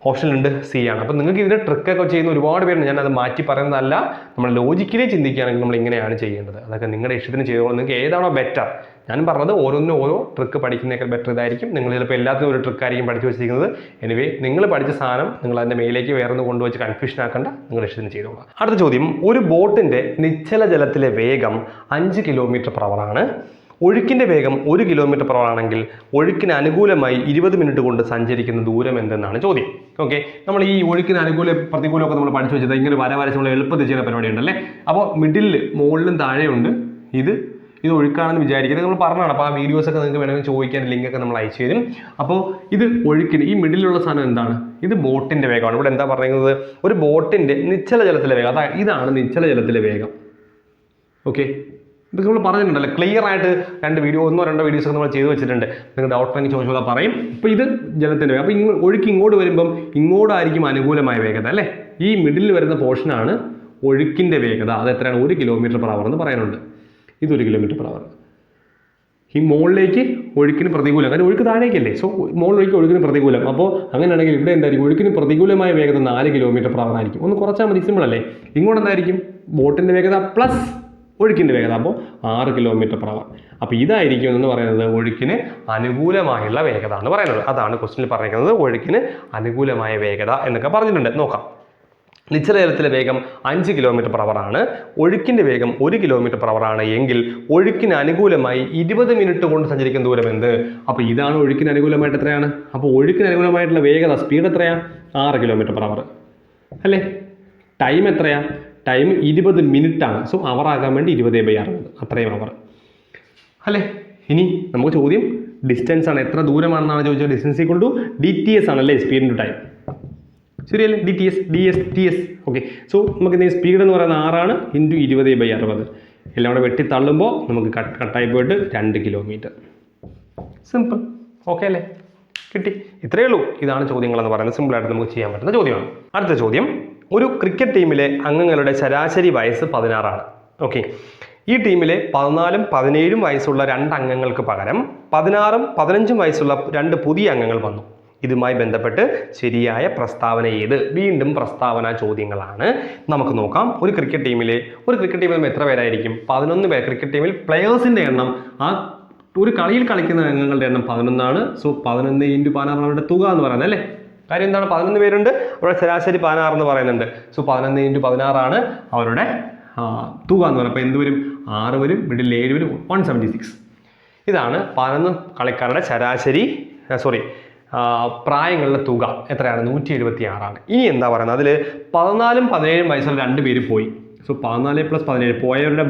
ഓപ്ഷനുണ്ട്. C ആണ്. അപ്പോൾ നിങ്ങൾക്ക് ഇതിൻ്റെ ട്രിക്കൊക്കെ ചെയ്യുന്ന ഒരുപാട് പേരുണ്ട്. ഞാനത് മാറ്റി പറയുന്നതല്ല. നമ്മൾ ലോജിക്കലി ചിന്തിക്കുകയാണെങ്കിൽ നമ്മൾ ഇങ്ങനെയാണ് ചെയ്യേണ്ടത്. അതൊക്കെ നിങ്ങളുടെ ഇഷ്ടത്തിന് ചെയ്തോളൂ. നിങ്ങൾക്ക് ഏതാണോ ബെറ്റർ? ഞാൻ പറഞ്ഞത് ഓരോന്നിനും ഓരോ ട്രിക്ക് പഠിക്കുന്നതൊക്കെ ബെറ്റർ ഇതായിരിക്കും. നിങ്ങൾ ചിലപ്പോൾ എല്ലാത്തിനും ഒരു ട്രിക്കായിരിക്കും പഠിച്ചു വെച്ചിരിക്കുന്നത്. എനിവേ നിങ്ങൾ പഠിച്ച സാധനം നിങ്ങൾ അതിൻ്റെ മേലേക്ക് വേറൊന്ന് കൊണ്ടുവച്ച് കൺഫ്യൂഷൻ ആക്കേണ്ട. നിങ്ങളുടെ ഇഷ്ടത്തിന് ചെയ്തോളാം. അടുത്ത ചോദ്യം. ഒരു ബോട്ടിൻ്റെ നിശ്ചല ജലത്തിലെ വേഗം 5 km/h ആണ്. ഒഴുക്കിൻ്റെ വേഗം 1 km/h ആണെങ്കിൽ ഒഴുക്കിന് അനുകൂലമായി 20 മിനിറ്റ് കൊണ്ട് സഞ്ചരിക്കുന്ന ദൂരം എന്തെന്നാണ് ചോദ്യം. ഓക്കെ, നമ്മൾ ഈ ഒഴുക്കിന് പ്രതികൂലമൊക്കെ നമ്മൾ പഠിച്ചു വെച്ചത് ഇങ്ങനെ വരച്ച് നമ്മൾ എളുപ്പത്തിൽ ചെയ്യുന്ന പരിപാടി ഉണ്ടല്ലേ. അപ്പോൾ മിഡിലിൽ മുകളിലും താഴെയുണ്ട്. ഇത് ഒഴുക്കാണെന്ന് വിചാരിക്കുന്നത് നമ്മൾ പറഞ്ഞതാണ്. അപ്പോൾ ആ വീഡിയോസൊക്കെ നിങ്ങൾക്ക് വേണമെങ്കിൽ ചോദിക്കാൻ ലിങ്കൊക്കെ നമ്മൾ അയച്ചു തരും. അപ്പോൾ ഇത് ഒഴുക്കിന് ഈ മിഡിലുള്ള സാധനം എന്താണ്? ഇത് ബോട്ടിൻ്റെ വേഗമാണ്. ഇവിടെ എന്താ പറയുന്നത്? ഒരു ബോട്ടിൻ്റെ നിശ്ചല ജലത്തിലെ വേഗം. ഇതാണ് നിശ്ചല ജലത്തിലെ വേഗം. ഓക്കെ, ഇതൊക്കെ നമ്മൾ പറഞ്ഞിട്ടുണ്ടല്ലോ ക്ലിയർ ആയിട്ട്. 2 വീഡിയോ 1-2 വീഡിയോസ് ഒക്കെ നമ്മൾ ചെയ്ത് വെച്ചിട്ടുണ്ട്. നിങ്ങൾ ഡൗട്ട് ഉണ്ടെങ്കിൽ ചോദിച്ചാൽ പറയും. ഇപ്പോൾ ഇത് ജലത്തിൻ്റെ വേഗം. അപ്പോൾ ഒഴുക്ക് ഇങ്ങോട്ട് വരുമ്പം ഇങ്ങോട്ടായിരിക്കും അനുകൂലമായ വേഗത അല്ലേ. ഈ മിഡിൽ വരുന്ന പോർഷനാണ് ഒഴുക്കിൻ്റെ വേഗത. അത് എത്രയാണ്? 1 km/h എന്ന് പറയാനുണ്ട്. ഇത് 1 km/h. ഈ മുകളിലേക്ക് ഒഴുക്കിന് പ്രതികൂലം. കാരണം ഒഴുക്ക് താഴേക്കല്ലേ. സോ മുകളിലേക്ക് ഒഴുക്കിന് പ്രതികൂലം. അപ്പോൾ അങ്ങനെയാണെങ്കിൽ ഇവിടെ എന്തായിരിക്കും? ഒഴുക്കിന് പ്രതികൂലമായ വേഗത 4 km/h ആയിരിക്കും. ഒന്ന് കുറച്ചാൽ മതി. സിമ്പിൾ അല്ലേ? ഇങ്ങോട്ട് എന്തായിരിക്കും? ബോട്ടിൻ്റെ വേഗത പ്ലസ് ഒഴുക്കിൻ്റെ വേഗത. അപ്പോൾ 6 km/h. അപ്പോൾ ഇതായിരിക്കും എന്ന് പറയുന്നത് ഒഴുക്കിന് അനുകൂലമായുള്ള വേഗത എന്ന് പറയുന്നത്. അതാണ് ക്വസ്റ്റ്യനിൽ പറഞ്ഞിരിക്കുന്നത്. ഒഴുക്കിന് അനുകൂലമായ വേഗത എന്നൊക്കെ പറഞ്ഞിട്ടുണ്ട്. നോക്കാം. നിശ്ചല ജലത്തിലെ വേഗം 5 km/h ആണ്. ഒഴുക്കിൻ്റെ വേഗം 1 km/h ആണ് എങ്കിൽ ഒഴുക്കിന് അനുകൂലമായി 20 മിനിറ്റ് കൊണ്ട് സഞ്ചരിക്കുന്ന ദൂരം എന്ത്? അപ്പോൾ ഇതാണ് ഒഴുക്കിന് അനുകൂലമായിട്ട് എത്രയാണ്? അപ്പോൾ ഒഴുക്കിന് അനുകൂലമായിട്ടുള്ള വേഗത സ്പീഡ് എത്രയാണ്? 6 km/h അല്ലേ. ടൈം എത്രയാ? ടൈം 20 മിനിറ്റാണ്. സോ അവർ ആകാൻ വേണ്ടി 20/60 അത്രയും അവർ അല്ലേ. ഇനി നമുക്ക് ചോദ്യം ഡിസ്റ്റൻസ് ആണ്. എത്ര ദൂരമാണെന്നാണ് ചോദിച്ചത്. ഡിസ്റ്റൻസ് ഈക്വൽ ടു DTS ആണല്ലേ, സ്പീഡ് ഇൻറ്റു ടൈം. ശരിയല്ലേ? TS. ഓക്കെ, സോ നമുക്ക് എന്തെങ്കിലും സ്പീഡ് എന്ന് പറയുന്നത് 6 × 20/60. എല്ലാം കൂടെ വെട്ടി തള്ളുമ്പോൾ നമുക്ക് കട്ടായി പോയിട്ട് 2 km. സിമ്പിൾ. ഓക്കെ അല്ലേ? കിട്ടി. ഇത്രയേ ഉള്ളൂ. ഇതാണ് ചോദ്യങ്ങളെന്ന് പറയുന്നത്. സിമ്പിളായിട്ട് നമുക്ക് ചെയ്യാൻ പറ്റുന്ന ചോദ്യമാണ്. അടുത്ത ചോദ്യം. ഒരു ക്രിക്കറ്റ് ടീമിലെ അംഗങ്ങളുടെ ശരാശരി വയസ്സ് 16 ആണ്. ഓക്കെ, ഈ ടീമിലെ 14ഉം 17ഉം വയസ്സുള്ള 2 അംഗങ്ങൾക്ക് പകരം 16ഉം 15ഉം വയസ്സുള്ള 2 പുതിയ അംഗങ്ങൾ വന്നു. ഇതുമായി ബന്ധപ്പെട്ട് ശരിയായ പ്രസ്താവന ഏത്? വീണ്ടും പ്രസ്താവന ചോദ്യങ്ങളാണ്. നമുക്ക് നോക്കാം. ഒരു ക്രിക്കറ്റ് ടീമിൽ എത്ര പേരായിരിക്കും? 11 പേർ. ക്രിക്കറ്റ് ടീമിൽ പ്ലെയേഴ്സിൻ്റെ എണ്ണം, ആ ഒരു കളിയിൽ കളിക്കുന്ന അംഗങ്ങളുടെ എണ്ണം 11 ആണ്. സോ 11 × 16 അവരുടെ തുക എന്ന് പറയുന്നത് അല്ലേ. കാര്യം എന്താണ്? 11 പേരുണ്ട്, അവിടെ ശരാശരി 16 എന്ന് പറയുന്നുണ്ട്. സോ 11 × 16 ആണ് അവരുടെ തുക എന്ന് പറയുന്നത്. അപ്പോൾ എന്ത് വരും? 6 വരും, മിഡിൽ 7 വരും, 176. ഇതാണ് 11 കളിക്കാരുടെ ശരാശരി പ്രായങ്ങളുടെ തുക എത്രയാണ്? 176 ആണ്. ഇനി എന്താ പറയുന്നത്? അതിൽ 14ഉം 17ഉം വയസ്സുള്ള 2 പേര് പോയി. സോ 14 + 17 പോയവരുടെ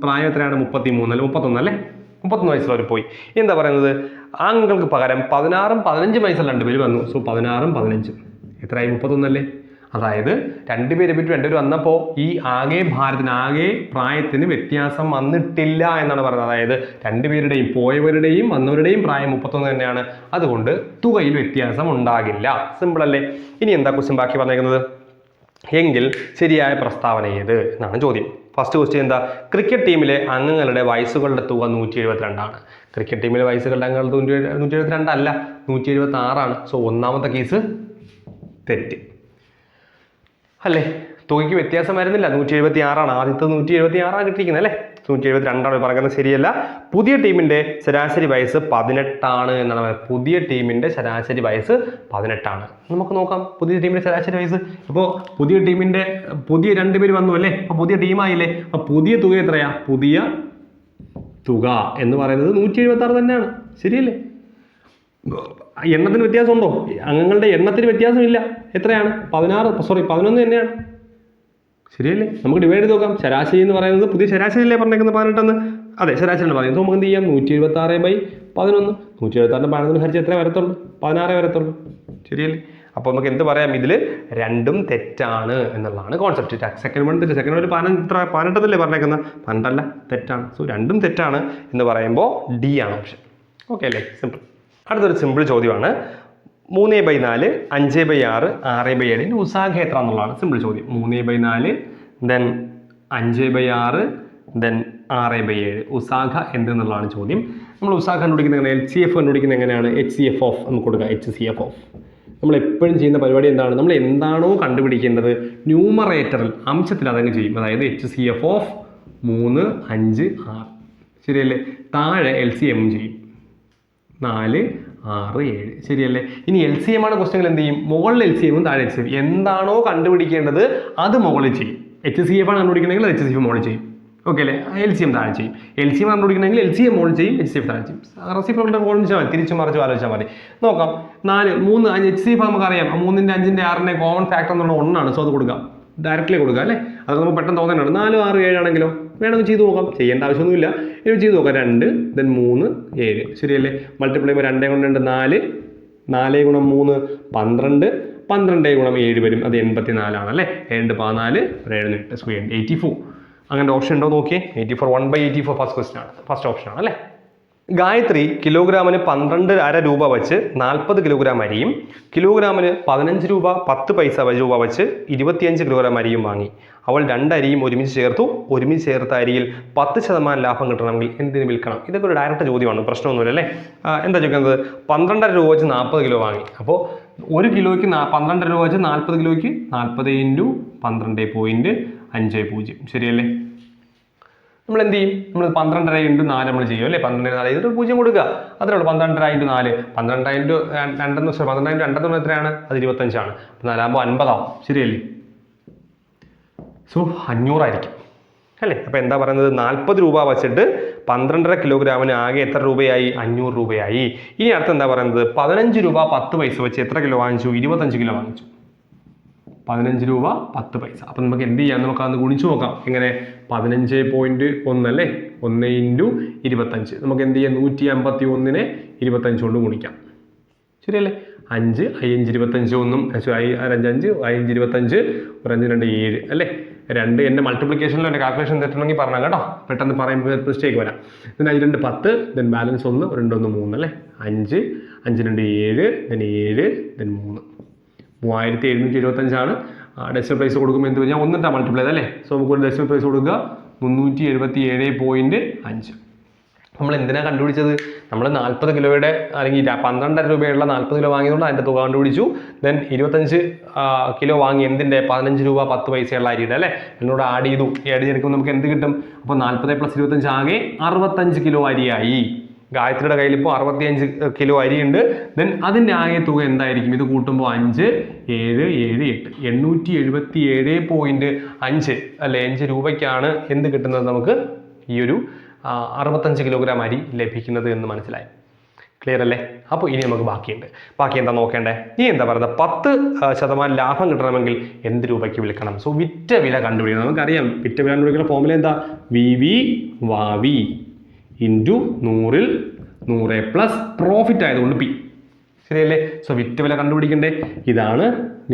പ്രായം എത്രയാണ് 33 അല്ലെ 31 അല്ലേ 31 വയസ്സുള്ളവർ പോയി. എന്താ പറയുന്നത് ആണുങ്ങൾക്ക് പകരം 16ഉം 15 വയസ്സുള്ള 2 പേര് വന്നു. സോ 16ഉം 15 എത്രയായി 31 അല്ലേ. അതായത് രണ്ടുപേരെ പറ്റി രണ്ടുപേർ വന്നപ്പോൾ ഈ ആകെ പ്രായത്തിന് വ്യത്യാസം വന്നിട്ടില്ല എന്നാണ് പറയുന്നത്. അതായത് രണ്ടുപേരുടെയും പോയവരുടെയും വന്നവരുടെയും പ്രായം 31 തന്നെയാണ്. അതുകൊണ്ട് തുകയിൽ വ്യത്യാസം ഉണ്ടാകില്ല. സിമ്പിൾ അല്ലേ. ഇനി എന്താ ക്വസ്റ്റ്യൻ ബാക്കി പറഞ്ഞേക്കുന്നത് എങ്കിൽ ശരിയായ പ്രസ്താവന ഏത് എന്നാണ് ചോദ്യം. ഫസ്റ്റ് ക്വസ്റ്റ്യൻ എന്താ ക്രിക്കറ്റ് ടീമിലെ അംഗങ്ങളുടെ വയസ്സുകളുടെ തുക 172 ക്രിക്കറ്റ് ടീമിലെ വയസ്സുകളുടെ അംഗങ്ങളുടെ 172 അല്ല 176 സോ ഒന്നാമത്തെ കേസ് തെറ്റ് അല്ലേ. തുകയ്ക്ക് വ്യത്യാസം വരുന്നില്ല 176 ആദ്യത്തെ 176 കിട്ടിയിരിക്കുന്നത് അല്ലേ 172 പറയുന്നത് ശരിയല്ല. പുതിയ ടീമിന്റെ ശരാശരി വയസ്സ് 18 എന്നാണ് പറയുന്നത്. പുതിയ ടീമിന്റെ ശരാശരി വയസ്സ് 18 നമുക്ക് നോക്കാം പുതിയ ടീമിന്റെ ശരാശരി വയസ്സ്. അപ്പോൾ പുതിയ ടീമിന്റെ പുതിയ 2 പേര് വന്നു അല്ലേ. അപ്പോൾ പുതിയ ടീമായില്ലേ. അപ്പോൾ പുതിയ തുക എത്രയാ പുതിയ തുക എന്ന് പറയുന്നത് 176 തന്നെയാണ്. ശരിയല്ലേ. എണ്ണത്തിന് വ്യത്യാസമുണ്ടോ അംഗങ്ങളുടെ എണ്ണത്തിന് വ്യത്യാസമില്ല. എത്രയാണ് 11 തന്നെയാണ്. ശരിയല്ലേ. നമുക്ക് ഡിവൈഡ് ചെയ്ത് നോക്കാം. ശരാശരി എന്ന് പറയുന്നത് പുതിയ ശരാശരി അല്ലേ പറഞ്ഞേക്കുന്നത് 18 അതെ ശരാശരി പറയുന്നത്. നമുക്ക് എന്ത് ചെയ്യാം 176/11 176 12 ഹരിച്ച് എത്ര വരത്തുള്ളൂ 16 വരത്തുള്ളൂ. ശരിയല്ലേ. അപ്പോൾ നമുക്ക് എന്ത് പറയാം ഇതിൽ രണ്ടും തെറ്റാണ് എന്നുള്ളതാണ് കോൺസെപ്റ്റ്. സെക്കൻഡ് വൺ 18 പറഞ്ഞേക്കുന്നത് 12 തെറ്റാണ്. സോ രണ്ടും തെറ്റാണ് എന്ന് പറയുമ്പോൾ ഡി ആണ് ഓപ്ഷൻ. ഓക്കെ അല്ലേ. സിമ്പിൾ. അടുത്തൊരു സിമ്പിൾ ചോദ്യമാണ് 3/4 5/6 6/7 ഉസാഖ എത്ര എന്നുള്ളതാണ് സിമ്പിൾ ചോദ്യം. 3/4 ദെൻ 5/6 ദെൻ 6/7 ഉസാഖ എന്തെന്നുള്ളതാണ് ചോദ്യം. നമ്മൾ ഉസാഖ കണ്ടുപിടിക്കുന്നത് എങ്ങനെ HCF കണ്ടുപിടിക്കുന്നത് എങ്ങനെയാണ് HCF ഓഫ് നമുക്ക് കൊടുക്കുക. HCF ഓഫ് നമ്മൾ എപ്പോഴും ചെയ്യുന്ന പരിപാടി എന്താണ് നമ്മൾ എന്താണോ കണ്ടുപിടിക്കേണ്ടത് ന്യൂമറേറ്ററിൽ അംശത്തിൽ അതങ്ങ് ചെയ്യും. അതായത് HCF ഓഫ് 3 5 6 ശരിയല്ലേ. താഴെ LCM ചെയ്യും 4 6 7 ശരിയല്ലേ. ഇനി LCM ആണ് ക്വസ്റ്റ്യൻ എന്ത് ചെയ്യും മുകളിൽ LCM താഴെ HCF എന്താണോ കണ്ടുപിടിക്കേണ്ടത് അത് മുകളിൽ ചെയ്യും. HCF ആണ് കണ്ടുപിടിക്കണമെങ്കിൽ HCF മുകളിൽ ചെയ്യും. ഓക്കെ അല്ലേ. LCM താഴെ ചെയ്യും. LCM കണ്ടുപിടിക്കണമെങ്കിൽ LCM മുകളിൽ ചെയ്യും HCF താഴെ ചെയ്യും. റെസിപ്രോക്കൽ ഓടിച്ചാൽ മതി തിരിച്ചു മറിച്ച് ആലോചിച്ചാൽ മതി. നോക്കാം 4 3 5 HCF നമുക്കറിയാം 3 5 6 കോമൺ ഫാക്ടർ എന്നുള്ള 1 സോ അത് കൊടുക്കാം ഡയറക്റ്റ്ലി കൊടുക്കുക അല്ലേ. അത് നമുക്ക് പെട്ടെന്ന് തോന്നുന്നുണ്ട് 4 6 7 ആണെങ്കിലോ വേണമെങ്കിൽ ചെയ്ത് നോക്കാം. ചെയ്യേണ്ട ആവശ്യമൊന്നുമില്ല. ഇനി ചെയ്ത് നോക്കാം 2 ദെൻ 3 7 ശരിയല്ലേ. മൾട്ടിപ്ലൈ 2 കൊണ്ട് 2 4 4 × 3 12 12 × 7 വരും. അത് 84 അല്ലേ. 2 14 7 8 സോ 84 അങ്ങനെ ഓപ്ഷൻ ഉണ്ടോ നോക്കിയേ. 84 1/84 ഫസ്റ്റ് ക്വസ്റ്റ്യൻ ആണ് ഫസ്റ്റ് ഓപ്ഷൻ ആണ് അല്ലേ. ഗായത്രി കിലോഗ്രാമിന് 12.5 രൂപ വെച്ച് 40 കിലോഗ്രാം അരിയും കിലോഗ്രാമിന് 15 രൂപ 10 പൈസ രൂപ വെച്ച് 25 കിലോഗ്രാം അരിയും വാങ്ങി. അവൾ 2 അരിയും ഒരുമിച്ച് ചേർത്തു. ഒരുമിച്ച് ചേർത്ത അരിയിൽ 10% ലാഭം കിട്ടണമെങ്കിൽ എന്തിന് വിൽക്കണം. ഇതൊക്കെ ഒരു ഡയറക്റ്റ് ചോദ്യമാണ് പ്രശ്നമൊന്നുമില്ല അല്ലേ. എന്താ ചോദിക്കുന്നത് 12.5 രൂപ വെച്ച് 40 കിലോ വാങ്ങി. അപ്പോൾ 1 കിലോയ്ക്ക് 12 രൂപ വെച്ച് 40 കിലോയ്ക്ക് 40 × 12.50 ശരിയല്ലേ. നമ്മൾ എന്ത് ചെയ്യും നമ്മൾ 12.5 × 4 നമ്മൾ ചെയ്യും അല്ലേ. 12.4 ചെയ്തിട്ട് 0 കൊടുക്കുക അത്രേ ഉള്ളൂ. 12.5 × 4 12 × 2 എത്രയാണ് അത് 25 ആണ്. 4 ആകുമ്പോൾ 50 ആവും ശരിയല്ലേ. സോ 500 ആയിരിക്കും അല്ലേ. അപ്പോൾ എന്താ പറയുന്നത് 40 രൂപ വെച്ചിട്ട് 12.5 കിലോഗ്രാമിന് ആകെ എത്ര രൂപയായി 500 രൂപയായി. ഇനി അടുത്ത് എന്താ പറയുന്നത് 15 രൂപ 10 പൈസ വെച്ച് എത്ര കിലോ വാങ്ങിച്ചു 25 കിലോ വാങ്ങിച്ചു. 15 രൂപ 10 പൈസ. അപ്പം നമുക്ക് എന്ത് ചെയ്യാം നമുക്ക് അന്ന് ഗുണിച്ചു നോക്കാം. എങ്ങനെ 15.1 അല്ലേ 1 × 25 നമുക്ക് എന്ത് ചെയ്യാം 151 25 കൊണ്ട് ഗുണിക്കാം ശരിയല്ലേ. 5 5 25 ഒന്നും 5 5 5 25 1 5 2 7 അല്ലേ. 2 എൻ്റെ മൾട്ടിപ്ലിക്കേഷനിലും എൻ്റെ കാൽക്കുലേഷൻ തെറ്റണമെങ്കിൽ പറഞ്ഞാൽ കേട്ടോ പെട്ടെന്ന് പറയുമ്പോൾ മിസ്റ്റേക്ക് വരാം. ദെൻ 5 2 10 ദെൻ ബാലൻസ് 1 2 1 3 അല്ലേ. 5 5 2 7 ദെൻ 7 ദെൻ 3 3725 ആണ്. ഡെസിമൽ പ്രൈസ് കൊടുക്കുമ്പോൾ എന്ത് കഴിഞ്ഞാൽ 1 മൾട്ടിപ്ലൈ അല്ലേ. സോ നമുക്ക് ഒരു ഡെസിമൽ പ്രൈസ് കൊടുക്കുക 377.5. നമ്മൾ എന്തിനാണ് കണ്ടുപിടിച്ചത് നമ്മൾ 40 കിലോയുടെ അല്ലെങ്കിൽ 12.5 രൂപയുള്ള 40 കിലോ വാങ്ങിയതുകൊണ്ട് അതിൻ്റെ തുക കണ്ടുപിടിച്ചു. ദെൻ 25 കിലോ വാങ്ങി എന്തിൻ്റെ 15 രൂപ 10 പൈസയുള്ള അരിയുടെ അല്ലേ. എന്നോട് ആഡ് ചെയ്തെടുക്കുമ്പോൾ നമുക്ക് എന്ത് കിട്ടും. അപ്പോൾ 40 + 25 ആകെ 65 കിലോ അരിയായി. ഗായത്രിയുടെ കയ്യിൽ ഇപ്പോൾ 65 കിലോ അരിയുണ്ട്. ദെൻ അതിൻ്റെ ആകെ തുക എന്തായിരിക്കും ഇത് കൂട്ടുമ്പോൾ 5 7 7 8 877.5 അല്ലെ 5 രൂപയ്ക്കാണ് എന്ത് കിട്ടുന്നത് നമുക്ക് ഈ ഒരു 65 കിലോഗ്രാം അരി ലഭിക്കുന്നത് എന്ന് മനസ്സിലായി. ക്ലിയർ അല്ലേ? അപ്പോൾ ഇനി നമുക്ക് ബാക്കിയുണ്ട്. ബാക്കി എന്താ നോക്കേണ്ടേ? ഇനി എന്താ പറയുന്നത്, 10% ലാഭം കിട്ടണമെങ്കിൽ എന്ത് രൂപയ്ക്ക് വിൽക്കണം? സോ വിറ്റ വില കണ്ടുപിടിക്കണം. നമുക്കറിയാം വിറ്റ വില കണ്ടുപിടിക്കുന്ന ഫോർമുല എന്താ? VV വാവി ഇൻറ്റു 100ൽ 100 പ്ലസ് പ്രോഫിറ്റ് ആയതുകൊണ്ട് P. ശരിയല്ലേ? സോ വിറ്റ വില കണ്ടുപിടിക്കണ്ടേ? ഇതാണ്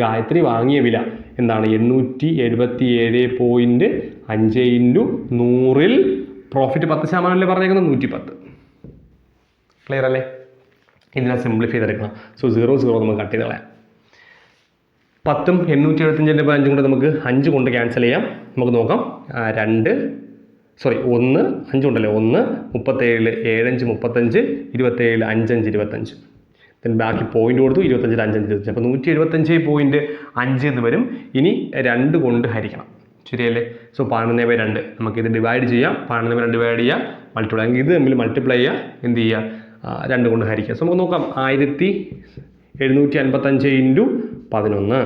ഗായത്രി വാങ്ങിയ വില. എന്താണ്? 877.5 ഇൻറ്റു 100ൽ പ്രോഫിറ്റ് 10% അല്ലേ പറഞ്ഞേക്കുന്നത്? 110. ക്ലിയർ അല്ലേ? ഇതിനെ സിംപ്ലിഫൈ ചെയ്തെടുക്കണം. സോ 0 നമുക്ക് കട്ട് ചെയ്ത് കളയാം. 10ഉം 875 കൊണ്ട് നമുക്ക് 5 കൊണ്ട് ക്യാൻസൽ ചെയ്യാം. നമുക്ക് നോക്കാം. 1 5 ഉണ്ടല്ലോ. 1 37 7 5 35 27 5 5 25. ദെൻ ബാക്കി പോയിന്റ് കൊടുത്തു. 25 5 5 25. അപ്പോൾ 175.5 എന്ന് വരും. ഇനി 2 കൊണ്ട് ഹരിക്കണം. ശരിയല്ലേ? സോ 11/2 നമുക്കിത് ഡിവൈഡ് ചെയ്യാം. 11/2 ഡിവൈഡ് ചെയ്യുക, മൾട്ടിപ്ലൈ. ഇത് തമ്മിൽ മൾട്ടിപ്ലൈ ചെയ്യുക, എന്ത് ചെയ്യുക? 2 കൊണ്ട് ഹരിക്കുക. സോ നമുക്ക് നോക്കാം. 1755 ഇൻറ്റു 11.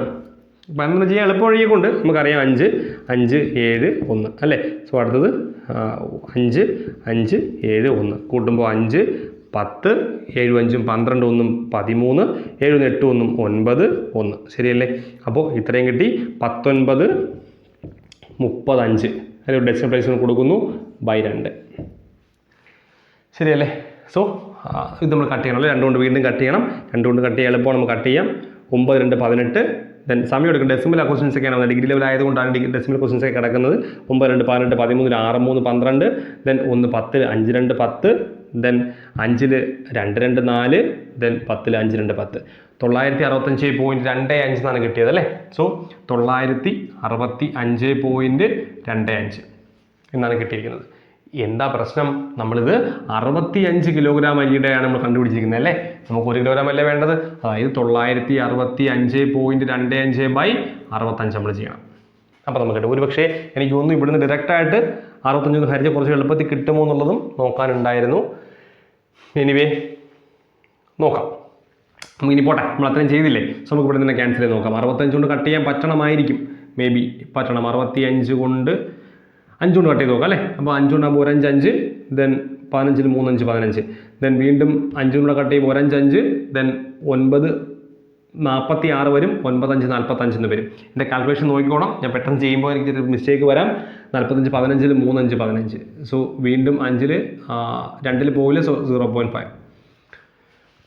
11 ചെയ്യാൻ എളുപ്പ വഴിയെ കൊണ്ട് നമുക്കറിയാം 5 5 7 1 അല്ലേ? സോ അടുത്തത് 5 5 7 1 കൂട്ടുമ്പോൾ 5 10 7 5 12 1 13 7 8 1 9 1. ശരിയല്ലേ? അപ്പോൾ ഇത്രയും കിട്ടി. 19 35 അതിൽ ഡെസിമൽ പ്ലേസ് കൊടുക്കുന്നു /2. ശരിയല്ലേ? സോ ഇത് നമ്മൾ കട്ട് ചെയ്യണമല്ലോ. 2 കൊണ്ട് വീണ്ടും കട്ട് ചെയ്യണം. 2 കൊണ്ട് കട്ട് ചെയ്യാൻ എളുപ്പമാണ്. നമുക്ക് കട്ട് ചെയ്യാം. 9 2 18. ദെൻ സമയം എടുക്കും. ഡെസിമൽ ക്വസ്റ്റ്യൻസ് ഒക്കെയാണ് വന്നത്. ഡിഗ്രി ലെവൽ ആയതുകൊണ്ടാണ് ഡെസിമൽ ക്വസ്റ്റ്യൻസ് ഒക്കെ കിടക്കുന്നത്. 9 2 18 13 6 3 12. ദെൻ 1 10 5 2 10. ദെൻ 5ൽ 2 2 4. ദെൻ 10ൽ 5 2 10. 965.25 എന്നാണ് കിട്ടിയത് അല്ലേ? സോ 965.25 എന്നാണ് കിട്ടിയിരിക്കുന്നത്. എന്താ പ്രശ്നം? നമ്മളിത് 65 കിലോഗ്രാം അരിയുടെയാണ് നമ്മൾ കണ്ടുപിടിച്ചിരിക്കുന്നത് അല്ലേ? നമുക്ക് 1 കിലോഗ്രാം അല്ലേ വേണ്ടത്? അതായത് 965.25/65 നമ്മൾ ചെയ്യണം. അപ്പോൾ നമുക്ക് ഒരു പക്ഷേ എനിക്ക് തോന്നുന്നു ഇവിടുന്ന് ഡയറക്റ്റായിട്ട് 65 ഹരിച്ച് കുറച്ച് എളുപ്പത്തിൽ കിട്ടുമോ എന്നുള്ളതും നോക്കാനുണ്ടായിരുന്നു. എനിവേ നോക്കാം. നമുക്ക് ഇനി പോട്ടെ, നമ്മൾ അത്രയും ചെയ്തില്ലേ? സോ നമുക്ക് ഇവിടെ തന്നെ ക്യാൻസൽ ചെയ്ത് നോക്കാം. 65 കൊണ്ട് കട്ട് ചെയ്യാൻ പറ്റണമായിരിക്കും. മേ ബി പറ്റണം. 65 കൊണ്ട് 5 കൊണ്ട് കട്ട് ചെയ്ത് നോക്കാം അല്ലേ? അപ്പോൾ 5 കൊണ്ടാകുമ്പോൾ 1 5 5. ദെൻ 15ൽ 3 5 15. ദെൻ വീണ്ടും 5 കൊണ്ട് കട്ട് ചെയ്യുമ്പോൾ 1 5 5. ദെൻ 9 46 വരും. 9 5 45 എന്ന് വരും. എൻ്റെ കാൽക്കുലേഷൻ നോക്കിക്കോണം. ഞാൻ പെട്ടെന്ന് ചെയ്യുമ്പോൾ എനിക്ക് മിസ്റ്റേക്ക് വരാം. 45 15ൽ 3 5 15. സോ വീണ്ടും 5ൽ 2ൽ പോവില്ല. സോ 0.5.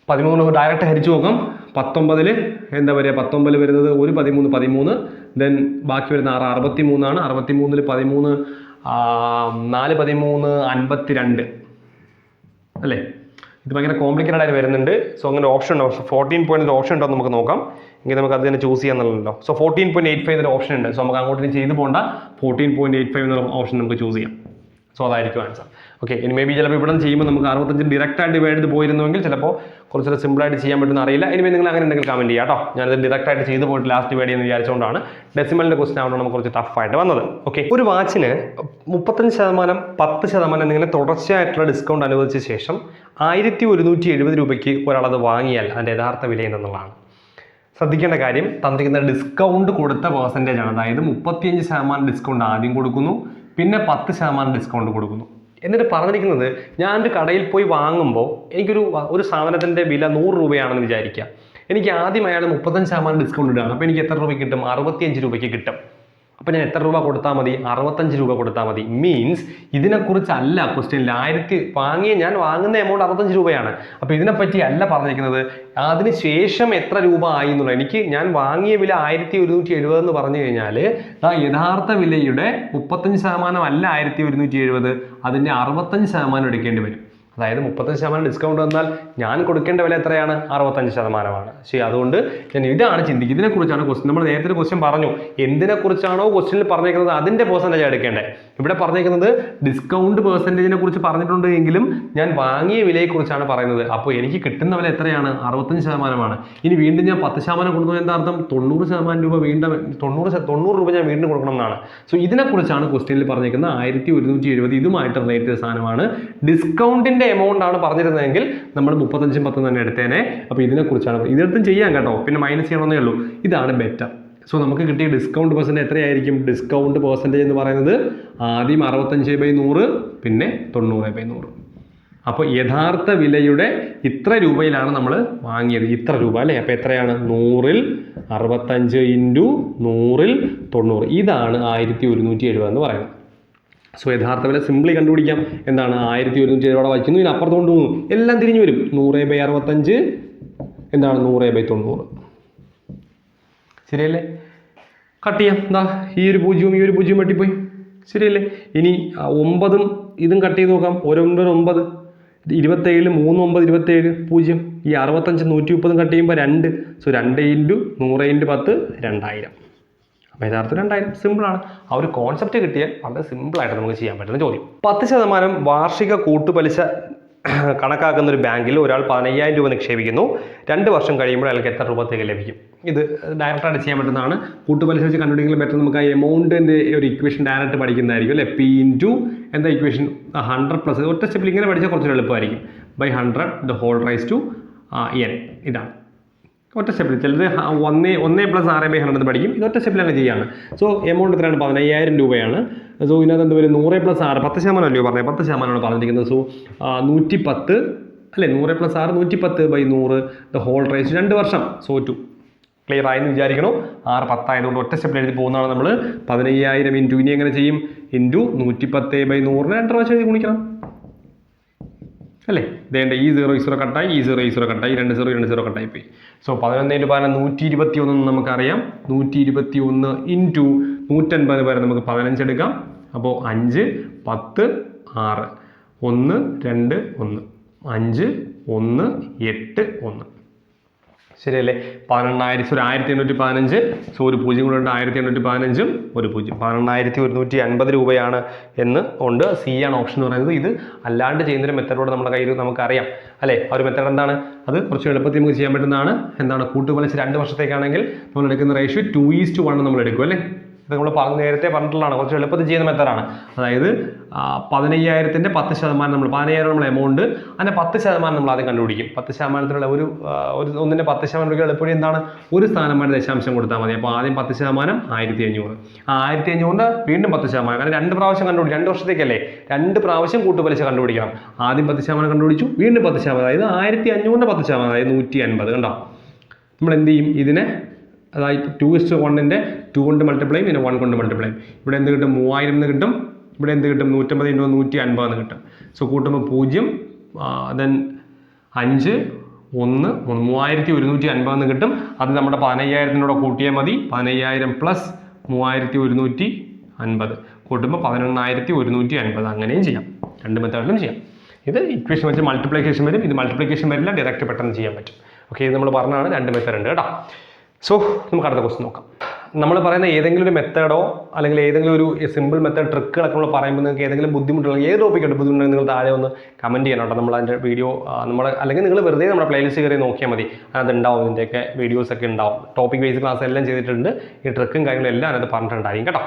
13 ഡയറക്റ്റ് ഹരിച്ചു നോക്കാം. 19ൽ എന്താ പറയുക? 19ൽ വരുന്നത് 1 13 13. ദെൻ ബാക്കി വരുന്ന 6 63ആണ്. 63ൽ 13 4 13 52 അല്ലേ? ഇത് ഭയങ്കര കോംപ്ലിക്കേറ്റഡ് ആയിട്ട് വരുന്നുണ്ട്. സോ അങ്ങനെ ഓപ്ഷൻ ഉണ്ടോ? 14 പോയിന്റ് ഓപ്ഷൻ ഉണ്ടോ നമുക്ക് നോക്കാം. എങ്കിൽ നമുക്ക് അത് തന്നെ ചൂസ് ചെയ്യാന്നുള്ളല്ലോ. സോ 14.85 എന്നൊരു ഓപ്ഷൻ ഉണ്ട്. സോ നമുക്ക് അങ്ങോട്ട് ചെയ്ത് പോകണ്ട. 14.85 എന്നുള്ള ഓപ്ഷൻ നമുക്ക് ചൂസ് ചെയ്യാം. സോ അതായിരിക്കും ആൻസർ. ഓക്കെ. ഇനി മേ ബി ചിലപ്പോൾ ഇവിടെ ചെയ്യുമ്പോൾ നമുക്ക് 65 ഡയറക്റ്റായിട്ട് ഡിവൈഡ് ചെയ്ത് പോയിരുന്നെങ്കിൽ ചിലപ്പോൾ കുറച്ചൊരു സിമ്പിളായിട്ട് ചെയ്യാൻ പറ്റുന്ന അറിയില്ല. ഇനി നിങ്ങൾ അങ്ങനെ എന്തെങ്കിലും കമൻറ്റ് ചെയ്യാം കേട്ടോ. ഞാനത് ഡയറക്റ്റായിട്ട് ചെയ്ത് പോയിട്ട് ലാസ്റ്റ് ഡിവൈഡ് ചെയ്യുന്ന വിചാരിച്ചുകൊണ്ടാണ്. ഡെസിമലിൻ്റെ ക്വസ്റ്റൻ ആവുമ്പോൾ നമുക്ക് കുറച്ച് ടഫായിട്ട് വന്നത്. ഓക്കെ. ഒരു വാച്ചിന് 35% 10% എന്നിങ്ങനെ തുടർച്ചയായിട്ടുള്ള ഡിസ്കൗണ്ട് അനുവദിച്ച ശേഷം 1170 രൂപയ്ക്ക് ഒരാളത് വാങ്ങിയാൽ അതിൻ്റെ യഥാർത്ഥ വില എന്തെന്നുള്ളതാണ്. ശ്രദ്ധിക്കേണ്ട കാര്യം, തന്നിരിക്കുന്ന ഡിസ്കൗണ്ട് കൊടുത്ത പെർസെൻറ്റേജ് ആണ്. അതായത് 35% ഡിസ്കൗണ്ട് ആദ്യം കൊടുക്കുന്നു, പിന്നെ 10% ഡിസ്കൗണ്ട് കൊടുക്കുന്നു. എന്നിട്ട് പറഞ്ഞിരിക്കുന്നത്, ഞാനൊരു കടയിൽ പോയി വാങ്ങുമ്പോൾ ഒരു സാധനത്തിൻ്റെ വില 100 രൂപയാണെന്ന് വിചാരിക്കുക. എനിക്ക് ആദ്യം അയാൾ 35% ഡിസ്കൗണ്ട് ഇടുകയാണ്. അപ്പോൾ എനിക്ക് എത്ര രൂപയ്ക്ക് കിട്ടും? 65 രൂപയ്ക്ക് കിട്ടും. അപ്പോൾ ഞാൻ എത്ര രൂപ കൊടുത്താൽ മതി? 65 രൂപ കൊടുത്താൽ മതി. മീൻസ് ഇതിനെക്കുറിച്ചല്ല ക്വസ്റ്റ്യനിൽ. ഞാൻ വാങ്ങുന്ന എമൗണ്ട് 65 രൂപയാണ്. അപ്പോൾ ഇതിനെപ്പറ്റി അല്ല പറഞ്ഞിരിക്കുന്നത്. അതിന് ശേഷം എത്ര രൂപ ആയി എന്നുള്ളത്. ഞാൻ വാങ്ങിയ വില 1170 എന്ന് പറഞ്ഞു കഴിഞ്ഞാൽ യഥാർത്ഥ വിലയുടെ 35% അല്ല 1170, അതിൻ്റെ 65% എടുക്കേണ്ടി വരും. അതായത് 35% ഡിസ്കൗണ്ട് വന്നാൽ ഞാൻ കൊടുക്കേണ്ട വില എത്രയാണ്? 65%. ശരി, അതുകൊണ്ട് ഞാൻ ഇതാണ് ചിന്തിക്കുക. ഇതിനെക്കുറിച്ചാണ് ക്വസ്റ്റ്യൻ. നമ്മൾ നേരത്തെ ഒരു ക്വസ്റ്റ്യൻ പറഞ്ഞു, എന്തിനെക്കുറിച്ചാണോ ക്വസ്റ്റ്യനിൽ പറഞ്ഞേക്കുന്നത് അതിൻ്റെ പെർസെൻറ്റേജ് എടുക്കേണ്ടത്. ഇവിടെ പറഞ്ഞേക്കുന്നത് ഡിസ്കൗണ്ട് പെർസെൻറ്റേജിനെ കുറിച്ച് പറഞ്ഞിട്ടുണ്ട് എങ്കിലും ഞാൻ വാങ്ങിയ വിലയെക്കുറിച്ചാണ് പറയുന്നത്. അപ്പോൾ എനിക്ക് കിട്ടുന്ന വില എത്രയാണ്? 65%. ഇനി വീണ്ടും ഞാൻ 10% കൊടുക്കുന്നത് എന്താ അർത്ഥം? 90% രൂപ വീണ്ടും 90 രൂപ ഞാൻ വീണ്ടും കൊടുക്കണം എന്നാണ്. സോ ഇതിനെക്കുറിച്ചാണ് ക്വസ്റ്റ്യനിൽ പറഞ്ഞേക്കുന്നത്. 1170 ഇതുമായിട്ട് റിലേറ്റ് ചെയ്ത സാധനമാണ്. ഡിസ്കൗണ്ടിൻ്റെ എമൗണ്ട് ആണ് പറഞ്ഞിരുന്നതെങ്കിൽ നമ്മൾ 35 10 തന്നെ എടുത്തേനെ. അപ്പോൾ ഇതിനെക്കുറിച്ചാണ്. ഇതെടുത്തും ചെയ്യാം കേട്ടോ, പിന്നെ മൈനസ് ചെയ്യണമെന്നേ ഉള്ളൂ. ഇതാണ് ബെറ്റർ. സോ നമുക്ക് കിട്ടിയ ഡിസ്കൗണ്ട് പെർസെൻറ്റേജ് എത്രയായിരിക്കും? ഡിസ്കൗണ്ട് പെർസെൻറ്റേജ് എന്ന് പറയുന്നത് ആദ്യം 65/100, പിന്നെ 90/100. അപ്പോൾ യഥാർത്ഥ വിലയുടെ ഇത്ര രൂപയിലാണ് നമ്മൾ വാങ്ങിയത്, ഇത്ര രൂപ അല്ലേ. അപ്പോൾ എത്രയാണ്? 100-ൽ 65 ഇൻറ്റു 100-ൽ 90. ഇതാണ് 1170 എന്ന് പറയുന്നത്. സോ യഥാർത്ഥ വില സിംപ്ലി കണ്ടുപിടിക്കാം. എന്താണ്? 1170 വയ്ക്കുന്നു, ഇതിനപ്പുറത്ത് കൊണ്ടുപോകുന്നു, എല്ലാം തിരിഞ്ഞു വരും. 100/65 എന്താണ്? 100/90. ശരിയല്ലേ? കട്ട് ചെയ്യാം. എന്താ ഈ ഒരു പൂജ്യവും ഈ ഒരു പൂജ്യവും വെട്ടിപ്പോയി. ശരിയല്ലേ? ഇനി 9ഉം ഇതും കട്ട് ചെയ്ത് നോക്കാം. 9 27 3 9 27 0. ഈ 65 130 കട്ട് ചെയ്യുമ്പോൾ 2. So 2 into 100 into 10 2000. അപ്പോൾ യഥാർത്ഥം 2000. സിമ്പിളാണ്. ആ ഒരു കോൺസെപ്റ്റ് കിട്ടിയാൽ വളരെ സിമ്പിളായിട്ട് നമുക്ക് ചെയ്യാൻ പറ്റുന്ന ചോദ്യം. 10% വാർഷിക കൂട്ടുപലിശ കണക്കാക്കുന്ന ഒരു ബാങ്കിൽ ഒരാൾ 15,000 രൂപ നിക്ഷേപിക്കുന്നു. 2 വർഷം കഴിയുമ്പോൾ അയാൾക്ക് എത്ര രൂപ തിക ലഭിക്കും? ഇത് ഡയറക്റ്റായിട്ട് ചെയ്യാൻ പറ്റുന്നതാണ്. കൂട്ടുപലിശ വെച്ച് കണ്ടുപിടിക്കാൻ പറ്റും. നമുക്ക് ആ എമൗണ്ടിൻ്റെ ഒരു ഇക്വേഷൻ ഡയറക്റ്റ് പഠിക്കുന്നതായിരിക്കും അല്ലേ. പി ഇൻറ്റു എന്താ ഇക്വേഷൻ? 100 പ്ലസ് ഒറ്റ സ്റ്റെപ്പിൽ ഇങ്ങനെ പഠിച്ചാൽ കുറച്ച് എളുപ്പമായിരിക്കും. By 100 the whole raise to n. ഇതാണ് ഒറ്റ സ്റ്റെപ്പിൽ. ചിലർ 1 പ്ലസ് 6/100 പഠിക്കും. ഇത് ഒറ്റ സ്റ്റെപ്പിൽ അങ്ങ് ചെയ്യാണ്. സോ എമൗണ്ട് എത്രയാണ്? 15,000 രൂപയാണ്. സോ ഇതിനകത്ത് എന്ത് വരും? 100 പ്ലസ് 6 10% അല്ലയോ പറഞ്ഞത്? 10%ആണ് പറഞ്ഞിരിക്കുന്നത്. സോ 110 അല്ലേ. 100 പ്ലസ് 6 110/100 ദ ഹോൾ റൈസ് 2 വർഷം. സോ 2. ക്ലിയർ ആയെന്ന് വിചാരിക്കണം. 6 10 ആയതുകൊണ്ട് ഒറ്റ സ്റ്റെപ്പിൽ എഴുതി പോകുന്നതാണ് നമ്മൾ. 15,000 ഇൻറ്റു ഇനി എങ്ങനെ ചെയ്യും? ഇൻറ്റു 110/100 2 പ്രാവശ്യം എഴുതി ഗുണിക്കണം അല്ലേ. ഇതേണ്ട ഈ 0 കട്ടായി, ഈ 0 കട്ടായി, 2 0 കട്ടായി പോയി. സോ 11 പകരം 121 നമുക്കറിയാം. 121 ഇൻറ്റു 150 പകരം നമുക്ക് 15 എടുക്കാം. അപ്പോൾ 5 10 6 1 2 1 5 1 8 1. ശരിയല്ലേ? 18,000 ഒരു 1815. സോ ഒരു പൂജ്യം കൂടെ ഉണ്ട്. 1815 ഒരു പൂജ്യം. 18,150 രൂപയാണ് എന്ന് ഉണ്ട്. സി ആണ് ഓപ്ഷൻ എന്ന് പറയുന്നത്. ഇത് അല്ലാണ്ട് ചെയ്യുന്നൊരു മെത്തേഡോട് നമ്മുടെ കയ്യിൽ നമുക്കറിയാം അല്ലേ. ആ ഒരു മെത്തേഡ് എന്താണ്? അത് കുറച്ച് എളുപ്പത്തിൽ നമുക്ക് ചെയ്യാൻ പറ്റുന്നതാണ്. എന്താണ്? കൂട്ടുപലിശ 2 വർഷത്തേക്കാണെങ്കിൽ നമ്മൾ എടുക്കുന്ന റേഷ്യോ 2:1 നമ്മൾ എടുക്കും അല്ലേ. ഇത് നമ്മൾ നേരത്തെ പറഞ്ഞിട്ടുള്ളതാണ്. കുറച്ച് എളുപ്പത്തിൽ ചെയ്യുന്ന മെത്തേഡാണ്. അതായത് 15,000-ന്റെ 10% നമ്മൾ 15,000 നമ്മൾ എമൗണ്ട്, അതിൻ്റെ 10% നമ്മൾ ആദ്യം കണ്ടുപിടിക്കും. 10%-നുള്ള ഒരു ഒന്നിൻ്റെ 10% എളുപ്പവഴി എന്താണ്? ഒരു സ്ഥാനമായിട്ട് ദശാംശം കൊടുത്താൽ മതി. അപ്പോൾ ആദ്യം 10% 1,500. 1,500 വീണ്ടും 10%. കാരണം 2 പ്രാവശ്യം കണ്ടുപിടിക്കും. 2 വർഷത്തേക്കല്ലേ. 2 പ്രാവശ്യം കൂട്ടുപലിശ കണ്ടുപിടിക്കണം. ആദ്യം 10% കണ്ടുപിടിച്ചു, വീണ്ടും 10%. അതായത് 1,500-ന്റെ 10%, അതായത് 150. കണ്ടോ? നമ്മൾ എന്ത് ചെയ്യും? ഇതിനെ അതായത് 2:1-ന്റെ 2 കൊണ്ട് മൾട്ടിപ്ലൈ ചെയ്യും, പിന്നെ 1 കൊണ്ട് മൾട്ടിപ്ലൈ ചെയ്യും. ഇവിടെ എന്ത് കിട്ടും? 3000 എന്ന് കിട്ടും. ഇവിടെ എന്ത് കിട്ടും? 150 × 150 എന്ന് കിട്ടും. സോ കൂട്ടുമ്പോൾ 0 ദെൻ 5 1 3150 എന്ന് കിട്ടും. അത് നമ്മുടെ 15,000-നോടെ കൂട്ടിയാൽ മതി. 15,000 പ്ലസ് 3150 കൂട്ടുമ്പോൾ 11,150. അങ്ങനെയും ചെയ്യാം. 2 മെത്തേഡിലും ചെയ്യാം. ഇത് ഇക്വേഷൻ വെച്ച് മൾട്ടിപ്ലിക്കേഷൻ വരും. ഇത് മൾട്ടിപ്ലിക്കേഷൻ വരില്ല, ഡയറക്റ്റ് പെട്ടെന്ന് ചെയ്യാൻ പറ്റും. ഓക്കെ, ഇത് നമ്മൾ പറഞ്ഞാണ് 2 മെത്തേഡ് ഉണ്ട് കേട്ടോ. സോ നമുക്ക് അടുത്ത ക്വസ്റ്റ്യൻ നോക്കാം. നമ്മൾ പറയുന്ന ഏതെങ്കിലും ഒരു മെത്തേഡോ അല്ലെങ്കിൽ ഏതെങ്കിലും ഒരു സിമ്പിൾ മെത്തേഡ് ട്രിക്കുകളൊക്കെ നമ്മൾ പറയുമ്പോൾ നിങ്ങൾക്ക് ഏതെങ്കിലും ബുദ്ധിമുട്ടുണ്ടെങ്കിൽ ഏത് ടോപ്പിക്കുണ്ട് ബുദ്ധിമുട്ടുണ്ടെങ്കിൽ നിങ്ങൾ താഴെ ഒന്ന് കമൻറ്റ് ചെയ്യണം കേട്ടോ. നമ്മൾ അതിൻ്റെ വീഡിയോ അല്ലെങ്കിൽ നിങ്ങൾ വെറുതെ നമ്മുടെ പ്ലേലിസ്റ്റ് കയറി നോക്കിയാൽ മതി. അതിനകത്ത് ഉണ്ടാവും, ഇതിൻ്റെയൊക്കെ വീഡിയോസൊക്കെ ഉണ്ടാവും. ടോപ്പിക് ബേസ് ക്ലാസ് എല്ലാം ചെയ്തിട്ടുണ്ട്. ഈ ട്രിക്കും കാര്യങ്ങളും എല്ലാം അതിനകത്ത് പറഞ്ഞിട്ടുണ്ടായിരിക്കും കേട്ടോ.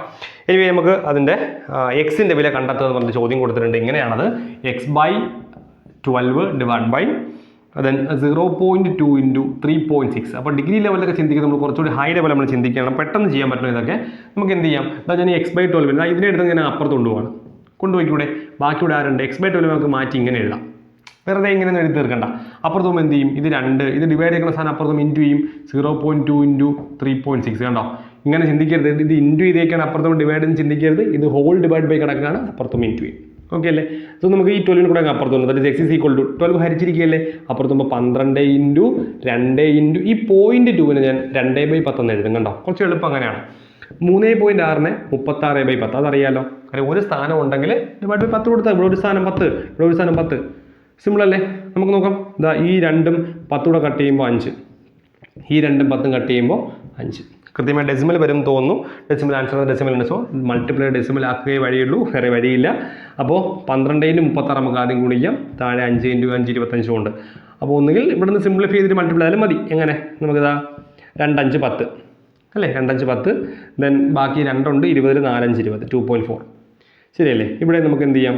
ഇനി നമുക്ക് അതിൻ്റെ എക്സിൻ്റെ വില കണ്ടെത്തുക എന്ന് പറഞ്ഞ ചോദ്യം കൊടുത്തിട്ടുണ്ട്. ഇങ്ങനെയാണത്: x/12 divide by then 0.2 into 3.6. അപ്പോൾ ഡിഗ്രി ലെവലൊക്കെ ചിന്തിക്കുന്നത് നമ്മൾ കുറച്ചുകൂടി ഹൈ ലെവൽ നമ്മൾ ചിന്തിക്കണം. പെട്ടെന്ന് ചെയ്യാൻ പറ്റുന്ന ഇതൊക്കെ നമുക്ക് എന്ത് ചെയ്യാം? അതായത് ഞാൻ x/12 ഇതിനെ എടുത്ത് ഞാൻ അപ്പുറത്ത് കൊണ്ടുപോയിക്കൂടെ. ബാക്കിയുടെ ആരുണ്ട്? x/12 നമുക്ക് മാറ്റി ഇങ്ങനെ എഴുതാം. വെറുതെ ഇങ്ങനെ എഴുതി തീർക്കണ്ട. അപ്പുറത്തും എന്ത് ചെയ്യും? ഇത് 2 ഇത് ഡിവൈഡ് ചെയ്യുന്ന സാധനം അപ്പുറത്തും ഇൻറ്റു ചെയ്യും. 0.2 into 3.6. കണ്ടോ? ഇങ്ങനെ ചിന്തിക്കരുത്. ഇത് ഇൻറ്റു ചെയ്തേക്കാണ്, അപ്പുറത്തും ഡിവൈഡ് എന്ന് ചിന്തിക്കരുത്. ഇത് ഹോൾ ഡിവൈഡ് ബൈ കിടക്കുകയാണ്, അപ്പുറത്തും ഇൻറ്റു ചെയ്യും. ഓക്കെ അല്ലേ? സോ നമുക്ക് ഈ 12 കൂടെ അപ്പുറത്ത് വന്നു. That is x = 12 ഹരിച്ചിരിക്കുകയല്ലേ. അപ്പുറത്തുമ്പോൾ 12 into 2 into ഈ 0.2 ഞാൻ 2/10 എന്ന് എഴുതും. കണ്ടോ? കുറച്ച് എളുപ്പം അങ്ങനെയാണ്. 3.6 36/10 അതറിയാലോ. കാര്യം ഒരു സ്ഥാനം ഉണ്ടെങ്കിൽ ഡിവൈഡ് ബൈ 10 കൊടുത്താൽ ഇവിടെ ഒരു സ്ഥാനം 10, ഇവിടെ ഒരു സ്ഥാനം 10. സിമ്പിൾ അല്ലേ? നമുക്ക് നോക്കാം. ഇതാ ഈ 2ഉം 10 കൂടെ കട്ട് ചെയ്യുമ്പോൾ 5, ഈ 2ഉം 10ഉം കട്ട് ചെയ്യുമ്പോൾ 5. കൃത്യമായി ഡെസിമൽ വരും തോന്നുന്നു. ഡെസിമൽ ആൻസർ ഡെസിമൽ ഉണ്ട്. സോ മൾട്ടിപ്ലൈ ഡെസിമൽ ആക്കുകയേ വഴിയുള്ളൂ, വേറെ വഴിയില്ല. അപ്പോൾ 12 × 36 നമുക്ക് ആദ്യം ഗുണിക്കാം. താഴെ 5 × 5 25 ഉണ്ട്. അപ്പോൾ ഒന്നുകിൽ ഇവിടെ നിന്ന് സിംപ്ലിഫൈ ചെയ്തിട്ട് മൾട്ടിപ്ലൈ ആയാലും മതി. എങ്ങനെ? നമുക്കിതാ 2 5 10 അല്ലേ. 2 5 10. ദെൻ ബാക്കി 2 ഉണ്ട്. 20 4 5 20 2.4. ശരിയല്ലേ? ഇവിടെ നമുക്ക് എന്ത് ചെയ്യാം?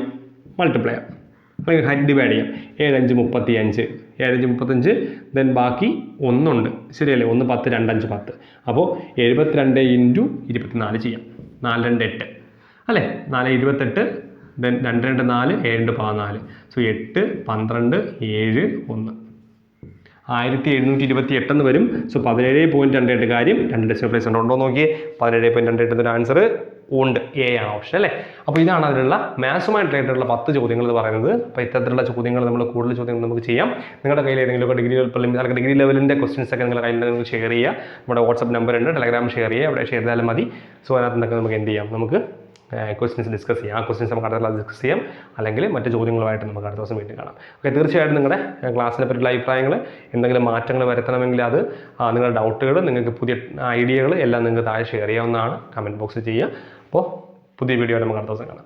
മൾട്ടിപ്ലൈ ചെയ്യാം അല്ലെങ്കിൽ ഡിവൈഡ് ചെയ്യാം. 7 5 35 7 5 35. ദെൻ ബാക്കി 1 ഉണ്ട്. ശരിയല്ലേ? 1 10 2 5 10. അപ്പോൾ 72 × 24 ചെയ്യാം. 4 2 8 അല്ലേ. 4 28 ദെൻ 2 2 4 7 14. സോ 8 12 7 1 1728 എന്ന് വരും. സോ 17.28 കാര്യം 2 ഡെസിമൽ പ്ലേസ് ഉണ്ടോ നോക്കി. 17.28 ആൻസർ ഉണ്ട്. എ ആണ് ഓപ്ഷൻ അല്ലേ. അപ്പോൾ ഇതാണ് അതിലുള്ള മാത്സുമായി റിലേറ്റഡുള്ള 10 ചോദ്യങ്ങൾ എന്ന് പറയുന്നത്. അപ്പോൾ ഇത്തരത്തിലുള്ള ചോദ്യങ്ങൾ നമ്മൾ കൂടുതൽ ചോദ്യങ്ങൾ നമുക്ക് ചെയ്യാം. നിങ്ങളുടെ കയ്യിൽ ഏതെങ്കിലുമൊക്കെ ഡിഗ്രി ലെവലിൻ്റെ ക്വസ്റ്റ്യൻസ് ഒക്കെ നിങ്ങളുടെ കയ്യിൽ നിങ്ങൾക്ക് ഷെയർ ചെയ്യുക. നമ്മുടെ വാട്സപ്പ് നമ്പർ ഉണ്ട്, ടെലഗ്രാം ഷെയർ ചെയ്യുക, അവിടെ ഷെയർ ചെയ്താലും മതി. സോ അതിനകത്ത് നിന്നൊക്കെ നമുക്ക് എന്ത് ചെയ്യാം, നമുക്ക് ക്വസ്റ്റ്യൻസ് ഡിസ്കസ് ചെയ്യാം. ആ ക്വസ്റ്റ്യൻസ് നമുക്ക് അടുത്ത ക്ലാസ് ഡിസ്കസ് ചെയ്യാം, അല്ലെങ്കിൽ മറ്റ് ചോദ്യങ്ങളുമായിട്ട് നമുക്ക് അടുത്ത ദിവസം വീണ്ടും കാണാം. ഓക്കെ, തീർച്ചയായിട്ടും നിങ്ങളുടെ ക്ലാസ്സിനെ പറ്റിയുള്ള അഭിപ്രായങ്ങൾ, എന്തെങ്കിലും മാറ്റങ്ങൾ വരുത്തണമെങ്കിൽ അത് നിങ്ങളുടെ ഡൗട്ടുകൾ, നിങ്ങൾക്ക് പുതിയ ഐഡിയകൾ എല്ലാം നിങ്ങൾക്ക് താഴെ ഷെയർ ചെയ്യാവുന്നതാണ്. കമൻറ്റ് ബോക്സിൽ ചെയ്യുക. അപ്പോൾ പുതിയ വീഡിയോ നമുക്ക് അടുത്ത ദിവസം കാണാം.